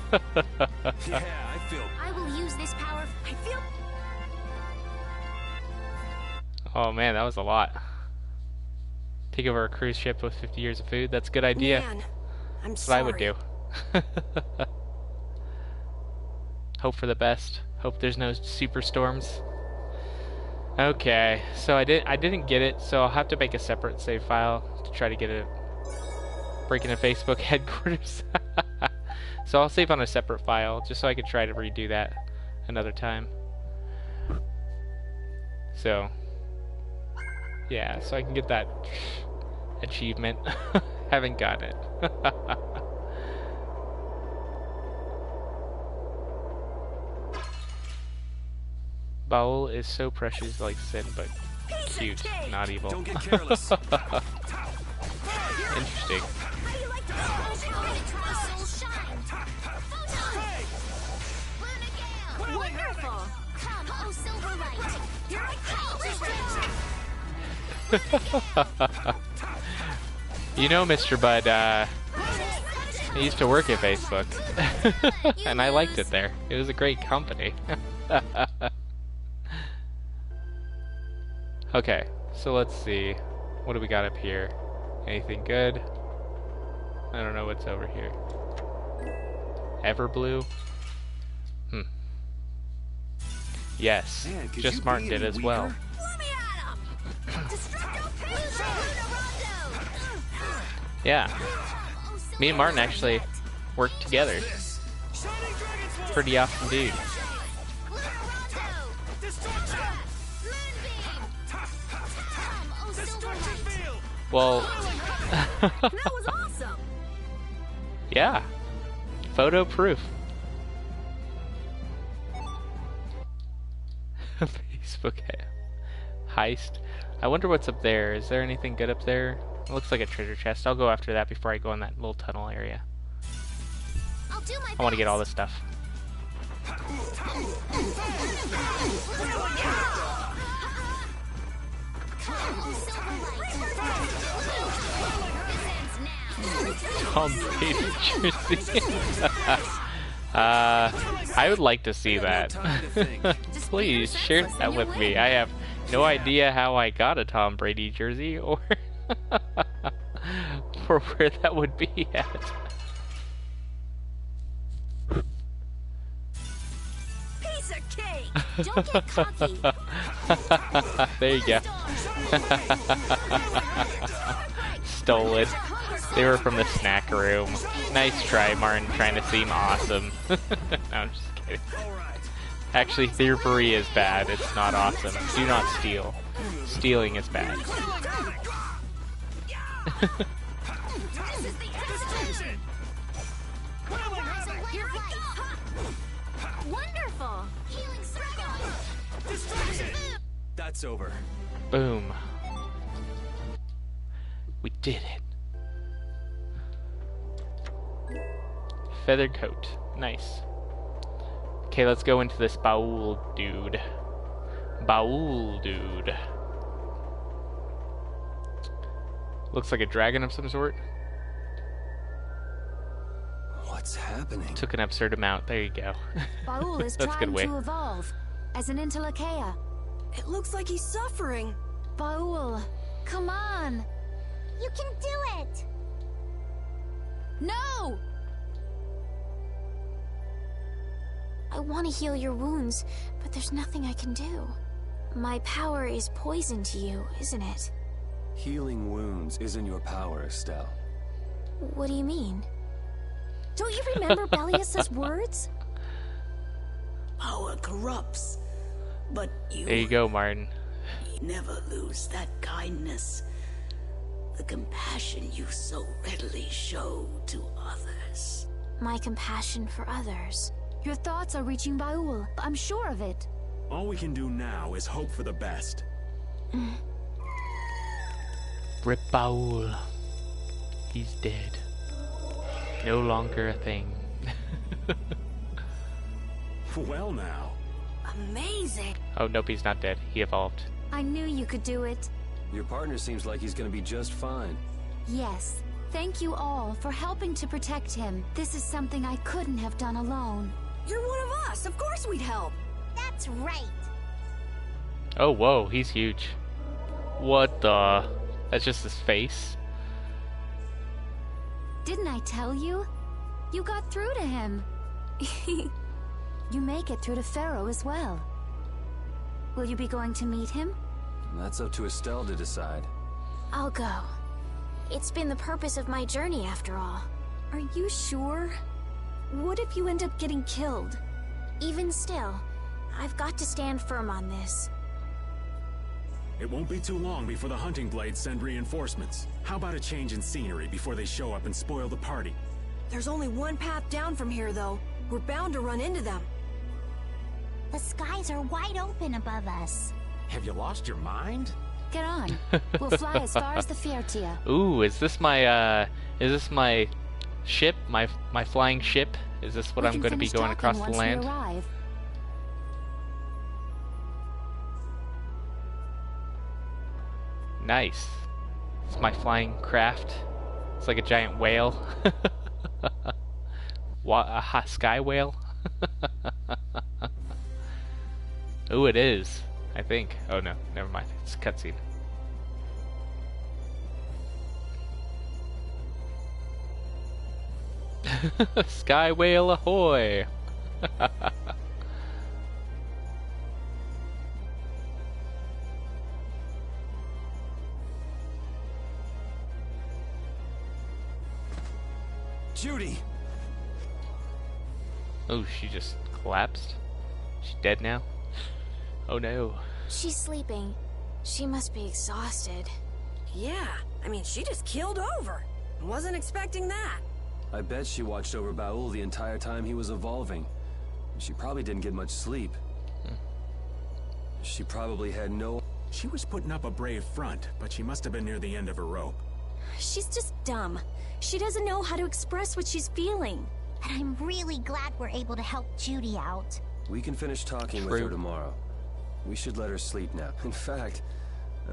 I feel. I will use this power. I feel. Oh man, that was a lot. Take over a cruise ship with 50 years of food. That's a good idea. Man, I'm That's sorry. what I would do. Hope for the best. Hope there's no super storms. Okay, so I didn't get it, so I'll have to make a separate save file to try to get it. Break into Facebook headquarters. So I'll save on a separate file just so I can try to redo that another time. So yeah, so I can get that achievement. Haven't got it. Baul is so precious like sin, but cute, not evil. Don't get careless. Interesting. Wonderful. Come, oh silver light. Here I You know, Mr. Bud, I used to work at Facebook, and I liked it there. It was a great company. Okay, so let's see. What do we got up here? Anything good? I don't know what's over here. Everblue? Yes, Man, could just you Martin be did any as well. Yeah. Me and Martin actually worked together. Pretty awesome dude. Well, That was awesome. yeah. Photo proof. Facebook heist. I wonder what's up there. Is there anything good up there? It looks like a treasure chest. I'll go after that before I go in that little tunnel area. I'll do my I want to get all this stuff. Tom Brady jersey. I would like to see that. Please share that with me. I have no idea how I got a Tom Brady jersey or or where that would be at. Piece of cake. Don't get cocky. There you go. Stole it. They were from the snack room. Nice try, Martin, trying to seem awesome. No, I'm just kidding. Actually, thievery is bad. It's not awesome. Do not steal. Stealing is bad. Wonderful. Healing circle. That's over. Boom. We did it. Feathered coat. Nice. Okay, let's go into this Baul dude. Baul dude. Looks like a dragon of some sort. What's happening? Took an absurd amount. There you go. Baul is That's a good trying way. to evolve as an Intelakea. It looks like he's suffering. Baul, come on. You can do it! No! I want to heal your wounds, but there's nothing I can do. My power is poison to you, isn't it? Healing wounds isn't your power, Estelle. What do you mean? Don't you remember Bellius's words? Power corrupts, but There you go, Martin. never lose that kindness, the compassion you so readily show to others. My compassion for others. Your thoughts are reaching Baul. I'm sure of it. All we can do now is hope for the best. Rip Baul. He's dead. No longer a thing. Well now. Amazing. Oh, nope, he's not dead. He evolved. I knew you could do it. Your partner seems like he's gonna be just fine. Yes. Thank you all for helping to protect him. This is something I couldn't have done alone. You're one of us. Of course we'd help. That's right. Oh, whoa, he's huge. What the? That's just his face. Didn't I tell you? You got through to him. You make it through to Pharaoh as well. Will you be going to meet him? That's up to Estelle to decide. I'll go. It's been the purpose of my journey, after all. Are you sure? What if you end up getting killed? Even still, I've got to stand firm on this. It won't be too long before the hunting blades send reinforcements. How about a change in scenery before they show up and spoil the party? There's only one path down from here, though. We're bound to run into them. The skies are wide open above us. Have you lost your mind? Get on. We'll fly as far as the Fiertia. Ooh, is this my ship? My flying ship? Is this what We I'm can going to be finish going talking across the once we land? arrive. Nice. It's my flying craft. It's like a giant whale. A sky whale? Ooh, it is. I think. Oh no, never mind. It's a cutscene. Sky whale ahoy! Judy! Oh, she just collapsed? She dead now? Oh no. She's sleeping. She must be exhausted. Yeah, I mean, she just keeled over. Wasn't expecting that. I bet she watched over Baul the entire time he was evolving. She probably didn't get much sleep. She probably had no... She was putting up a brave front, but she must have been near the end of her rope. She's just dumb. She doesn't know how to express what she's feeling. And I'm really glad we're able to help Judy out. We can finish talking with her tomorrow. We should let her sleep now. In fact,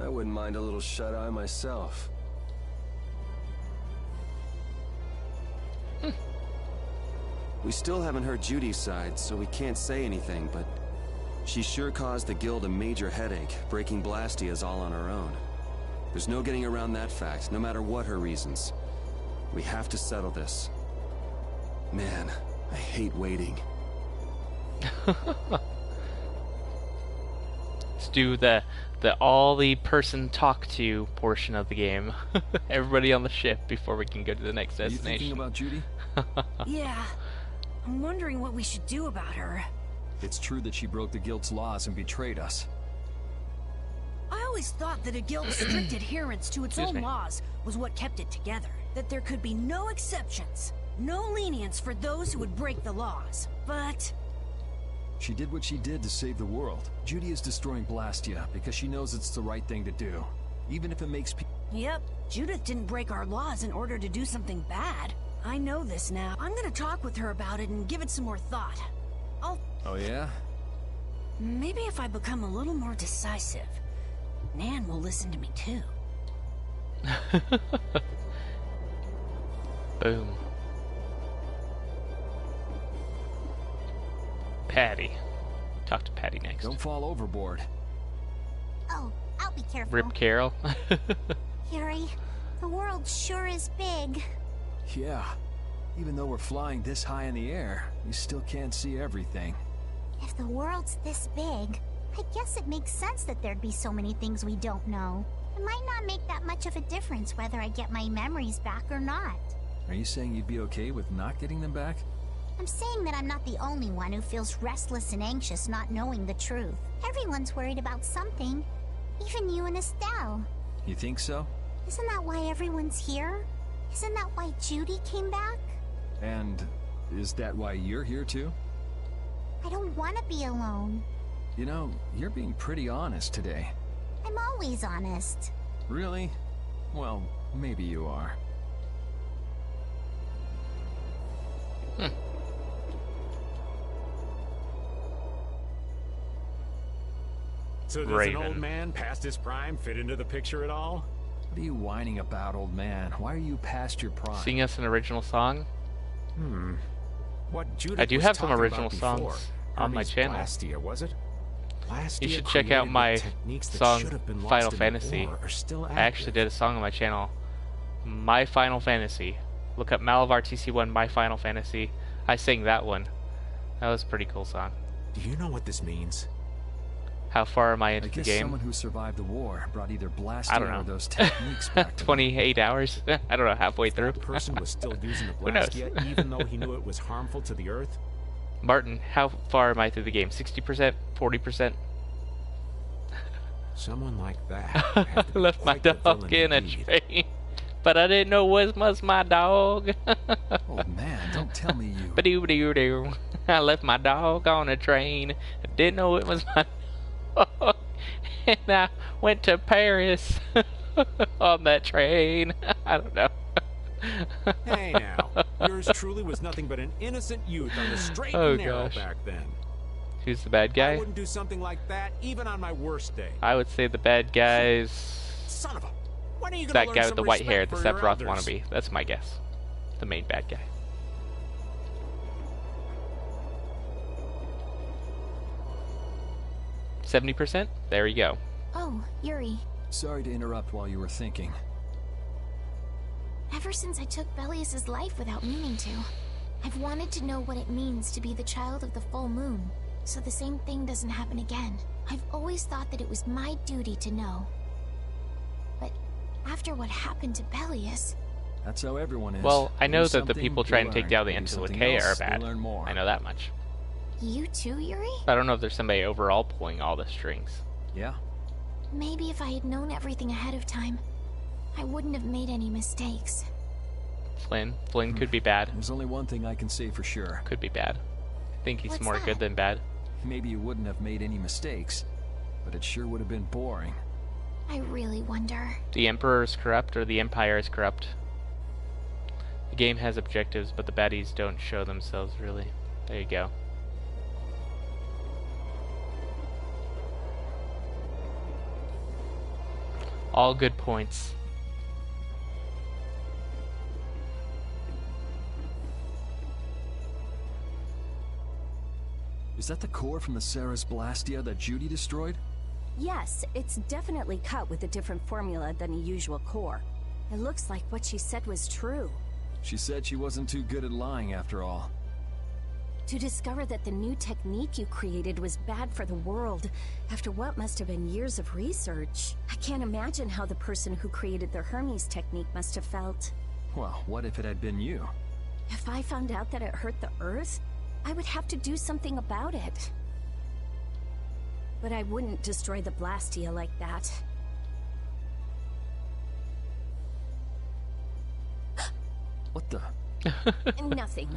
I wouldn't mind a little shut-eye myself. We still haven't heard Judy's side, so we can't say anything, but she sure caused the guild a major headache, breaking Blastias all on her own. There's no getting around that fact, no matter what her reasons. We have to settle this. Man, I hate waiting. Let's do the all the person talk to portion of the game. Everybody on the ship before we can go to the next destination. Are you thinking about Judy? Yeah. I'm wondering what we should do about her. It's true that she broke the guild's laws and betrayed us. I always thought that a guild's strict adherence to its own laws was what kept it together. That there could be no exceptions, no lenience for those who would break the laws. But she did what she did to save the world. Judy is destroying Blastia because she knows it's the right thing to do, even if it makes people... Yep, Judith didn't break our laws in order to do something bad. I know this now. I'm gonna talk with her about it and give it some more thought. Oh yeah? Maybe if I become a little more decisive, Nan will listen to me too. Boom. Patty. Talk to Patty next. Don't fall overboard. Oh, I'll be careful. Rip Carol. Yuri, the world sure is big. Yeah. Even though we're flying this high in the air, we still can't see everything. If the world's this big, I guess it makes sense that there'd be so many things we don't know. It might not make that much of a difference whether I get my memories back or not. Are you saying you'd be okay with not getting them back? I'm saying that I'm not the only one who feels restless and anxious not knowing the truth. Everyone's worried about something. Even you and Estelle. You think so? Isn't that why everyone's here? Isn't that why Judy came back? And is that why you're here too? I don't want to be alone. You know, you're being pretty honest today. I'm always honest. Really? Well, maybe you are. So does an old man past his prime fit into the picture at all? What are you whining about, old man? Why are you past your prime? Sing us an original song? What Judith I do was have some talking original about songs before. on my Hermes channel. Blastia, was it? Blastia You should check out created my techniques that song should have been lost Final in the Fantasy. war are still I active. actually did a song on my channel. My Final Fantasy. Look up Malavar TC1 My Final Fantasy. I sang that one. That was a pretty cool song. Do you know what this means? How far am I into I the guess game? someone who survived the war brought either I Blastia don't know. or those techniques back to them. 28 hours? I don't know, halfway through. The person was still using the Who knows? Blastia even though he knew it was harmful to the Earth? Martin, how far am I through the game? 60%? 40%? Someone like that. I left my dog in a train, but I didn't know it was my dog. Old man, don't tell me you... Ba-doo-doo-doo. I left my dog on a train. I didn't know it was my dog. And I went to Paris on that train. I don't know. Hey now, yours truly was nothing but an innocent youth on the straight and narrow back then. Who's the bad guy? I wouldn't do something like that even on my worst day. I would say the bad guy's Son of a... When are you gonna that learn guy with some the white hair, respect the for your Sephiroth elders? wannabe. That's my guess. The main bad guy. %? There you go. Oh, Yuri. Sorry to interrupt while you were thinking. Ever since I took Belius's life without meaning to, I've wanted to know what it means to be the child of the full moon, so the same thing doesn't happen again. I've always thought that it was my duty to know. But after what happened to Belius... That's how everyone is. Well, I know Lose that the something, people you trying to take learn. down the Maybe something Antiloke are else, bad. you learn more. I know that much. You too, Yuri? I don't know if there's somebody overall pulling all the strings. Yeah? Maybe if I had known everything ahead of time, I wouldn't have made any mistakes. Flynn could be bad. There's only one thing I can say for sure. Could be bad. I think he's What's more that? good than bad. Maybe you wouldn't have made any mistakes, but it sure would have been boring. I really wonder. The Emperor is corrupt or the Empire is corrupt. The game has objectives, but the baddies don't show themselves really. There you go. All good points. Is that the core from the Ceres Blastia that Judy destroyed? Yes, it's definitely cut with a different formula than a usual core. It looks like what she said was true. She said she wasn't too good at lying after all. To discover that the new technique you created was bad for the world, after what must have been years of research. I can't imagine how the person who created the Hermes technique must have felt. Well, what if it had been you? If I found out that it hurt the Earth, I would have to do something about it. But I wouldn't destroy the Blastia like that. What the? Nothing.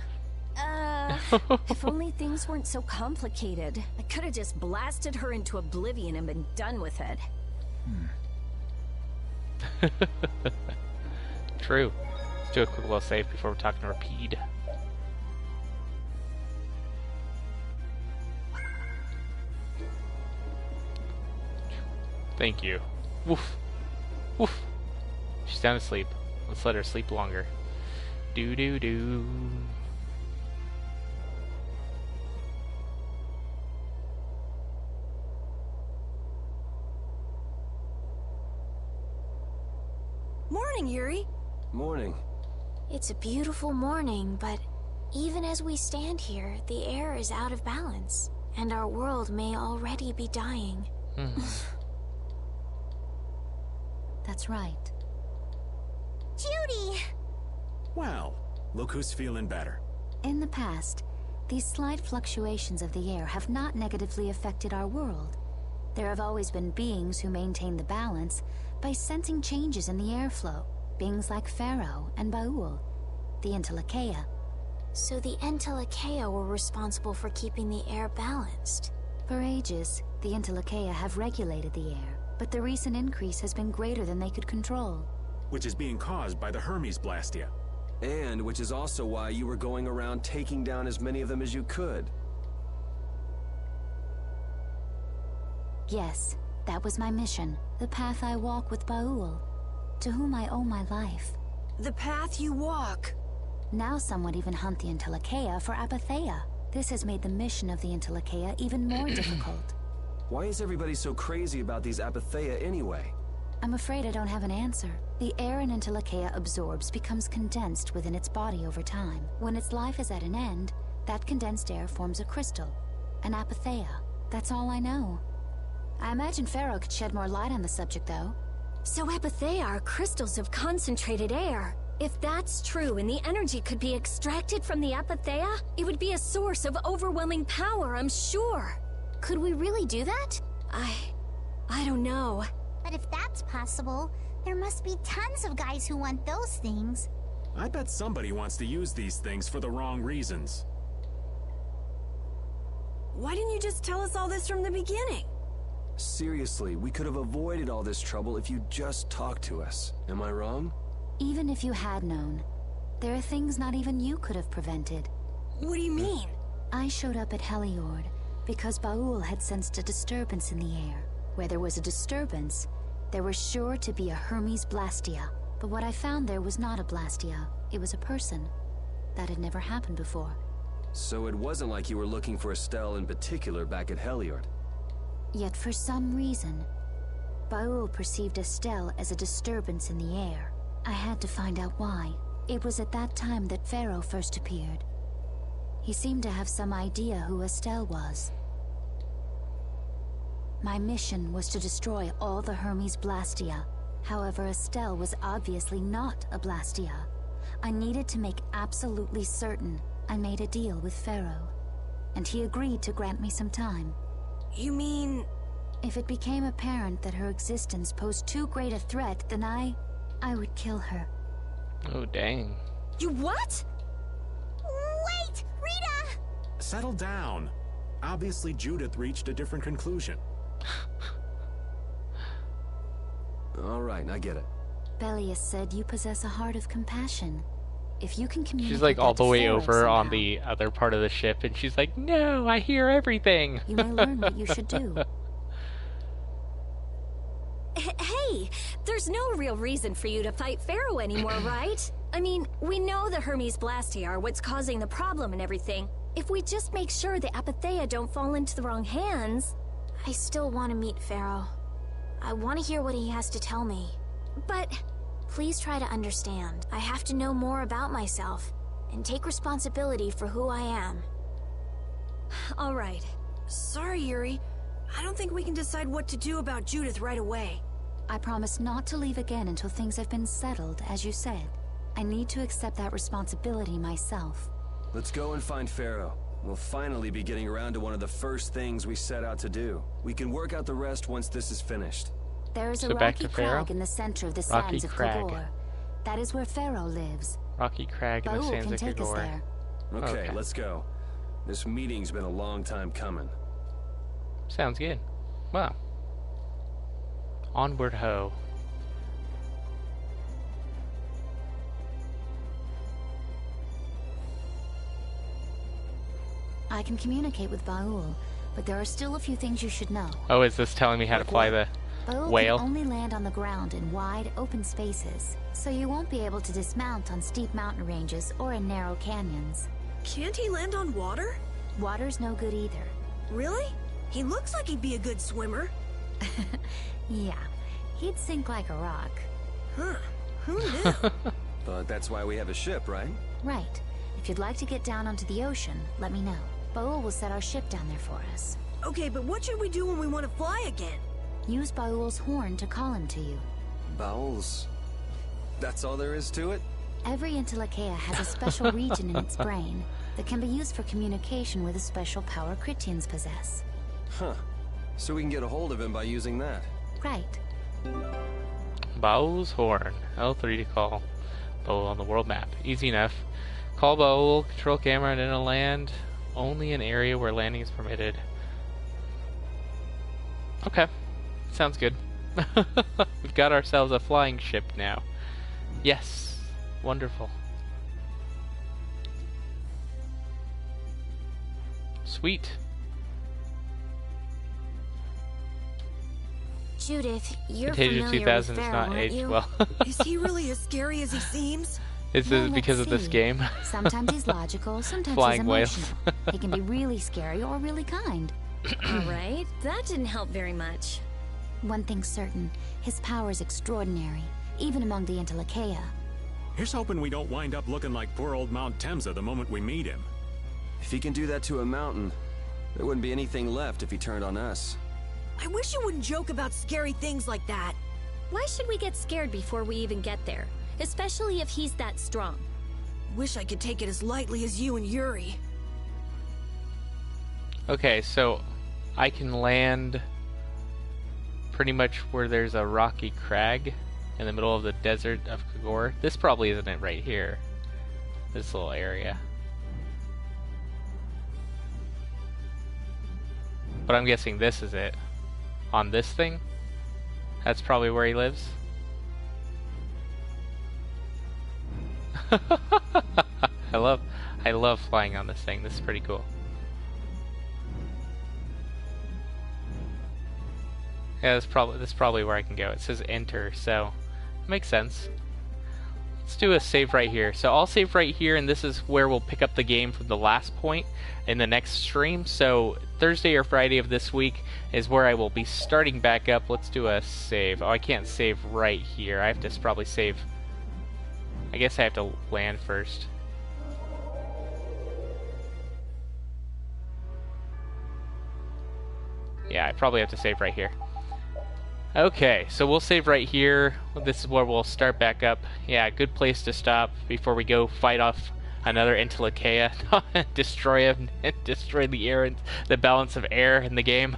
If only things weren't so complicated. I could have just blasted her into oblivion and been done with it. True. Let's do a quick little save before we're talking to Rapide. Thank you. Woof. Woof. She's down to sleep. Let's let her sleep longer. Do do do. Morning, Yuri. Morning. It's a beautiful morning, but even as we stand here, the air is out of balance, and our world may already be dying. That's right. Judy! Well, look who's feeling better. In the past, these slight fluctuations of the air have not negatively affected our world. There have always been beings who maintain the balance by sensing changes in the airflow, beings like Pharaoh and Baul, the Entelekea. So the Entelekea were responsible for keeping the air balanced. For ages, the Entelekea have regulated the air, but the recent increase has been greater than they could control. Which is being caused by the Hermes Blastia. And which is also why you were going around taking down as many of them as you could. Yes, that was my mission, the path I walk with Baul, to whom I owe my life. The path you walk. Now some would even hunt the Entelekea for Apatheia. This has made the mission of the Entelekea even more difficult. Why is everybody so crazy about these Apatheia anyway? I'm afraid I don't have an answer. The air an Entelekea absorbs becomes condensed within its body over time. When its life is at an end, that condensed air forms a crystal, an Apatheia. That's all I know. I imagine Pharaoh could shed more light on the subject, though. So Apatheia are crystals of concentrated air. If that's true and the energy could be extracted from the Apatheia, it would be a source of overwhelming power, I'm sure. Could we really do that? I don't know. But if that's possible, there must be tons of guys who want those things. I bet somebody wants to use these things for the wrong reasons. Why didn't you just tell us all this from the beginning? Seriously, we could have avoided all this trouble if you just talked to us. Am I wrong? Even if you had known, there are things not even you could have prevented. What do you mean? I showed up at Heliord because Baul had sensed a disturbance in the air. Where there was a disturbance, there was sure to be a Hermes Blastia. But what I found there was not a Blastia, it was a person. That had never happened before. So it wasn't like you were looking for Estelle in particular back at Heliord. Yet for some reason, Baul perceived Estelle as a disturbance in the air. I had to find out why. It was at that time that Pharaoh first appeared. He seemed to have some idea who Estelle was. My mission was to destroy all the Hermes Blastia. However, Estelle was obviously not a Blastia. I needed to make absolutely certain. I made a deal with Pharaoh, and he agreed to grant me some time. You mean... If it became apparent that her existence posed too great a threat, then I would kill her. Oh, dang. You what? Wait! Rita! Settle down. Obviously, Judith reached a different conclusion. All right, I get it. Belius said you possess a heart of compassion. If you can communicate She's like all the way over somehow, on the other part of the ship, and she's like, "No, I hear everything." You may learn what you should do. Hey, there's no real reason for you to fight Pharaoh anymore, right? I mean, we know the Hermes Blastia are what's causing the problem and everything. If we just make sure the Apatheia don't fall into the wrong hands... I still want to meet Pharaoh. I want to hear what he has to tell me. But... Please try to understand. I have to know more about myself and take responsibility for who I am. All right. Sorry, Yuri. I don't think we can decide what to do about Judith right away. I promise not to leave again until things have been settled, as you said. I need to accept that responsibility myself. Let's go and find Pharaoh. We'll finally be getting around to one of the first things we set out to do. We can work out the rest once this is finished. There is a rocky crag in the center of the sands of Kogor. That is where Pharaoh lives. Rocky crag in the sands of Kogor. Okay, let's go. This meeting's been a long time coming. Sounds good. Wow. Onward ho. I can communicate with Baul, but there are still a few things you should know. Oh, is this telling me how to fly the whale? Can only land on the ground in wide, open spaces, so you won't be able to dismount on steep mountain ranges or in narrow canyons. Can't he land on water? Water's no good either. Really? He looks like he'd be a good swimmer. Yeah, he'd sink like a rock. Huh. Who knew? But that's why we have a ship, right? Right. If you'd like to get down onto the ocean, let me know. Baul will set our ship down there for us. Okay, but what should we do when we want to fly again? Use Baul's horn to call him to you. Baul's? That's all there is to it? Every Entelekea has a special region in its brain that can be used for communication with a special power Critians possess. Huh. So we can get a hold of him by using that. Right. Baul's horn. L3 to call Baul on the world map. Easy enough. Call Baul, control camera, and then a land. Only an area where landing is permitted. Okay. Sounds good. We've got ourselves a flying ship now. Yes. Wonderful. Sweet. Judith, you're Contagious familiar 2000 with is Pharaoh, not aren't aged you? well. Is he really as scary as he seems? Is it because of this game? Sometimes he's logical, sometimes Flying he's emotional. whales. He can be really scary or really kind. Alright, that didn't help very much. One thing's certain, his power is extraordinary, even among the Entelekea. Here's hoping we don't wind up looking like poor old Mount Temsa the moment we meet him. If he can do that to a mountain, there wouldn't be anything left if he turned on us. I wish you wouldn't joke about scary things like that. Why should we get scared before we even get there? Especially if he's that strong. Wish I could take it as lightly as you and Yuri. Okay, so I can land pretty much where there's a rocky crag in the middle of the desert of Kogor. This probably isn't it right here. This little area. But I'm guessing this is it. On this thing? That's probably where he lives. I love flying on this thing. This is pretty cool. Yeah, this is probably where I can go. It says enter, so it makes sense. Let's do a save right here. So I'll save right here, and this is where we'll pick up the game from the last point in the next stream. So Thursday or Friday of this week is where I will be starting back up. Let's do a save. Oh, I can't save right here. I have to probably save. I guess I have to land first. Yeah, I probably have to save right here. Okay, so we'll save right here. This is where we'll start back up. Yeah, good place to stop before we go fight off another Entelekea. Destroy him, destroy the air and the balance of air in the game.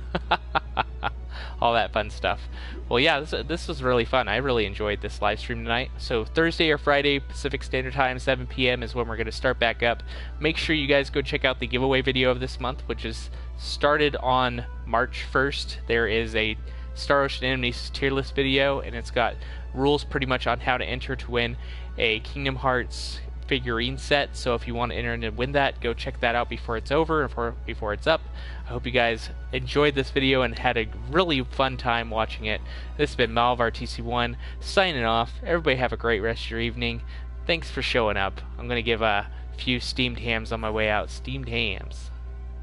All that fun stuff. Well, yeah, this was really fun. I really enjoyed this live stream tonight. So Thursday or Friday Pacific Standard Time, 7 p.m. is when we're going to start back up. Make sure you guys go check out the giveaway video of this month, which is started on March 1st. There is a Star Ocean Enemies tier list video, and it's got rules pretty much on how to enter to win a Kingdom Hearts figurine set. So if you want to enter and win that, go check that out before it's over and before it's up. I hope you guys enjoyed this video and had a really fun time watching it. This has been Mal of RTC1 signing off. Everybody have a great rest of your evening. Thanks for showing up. I'm going to give a few steamed hams on my way out. Steamed hams.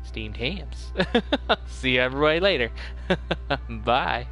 Steamed hams. See everybody later. Bye.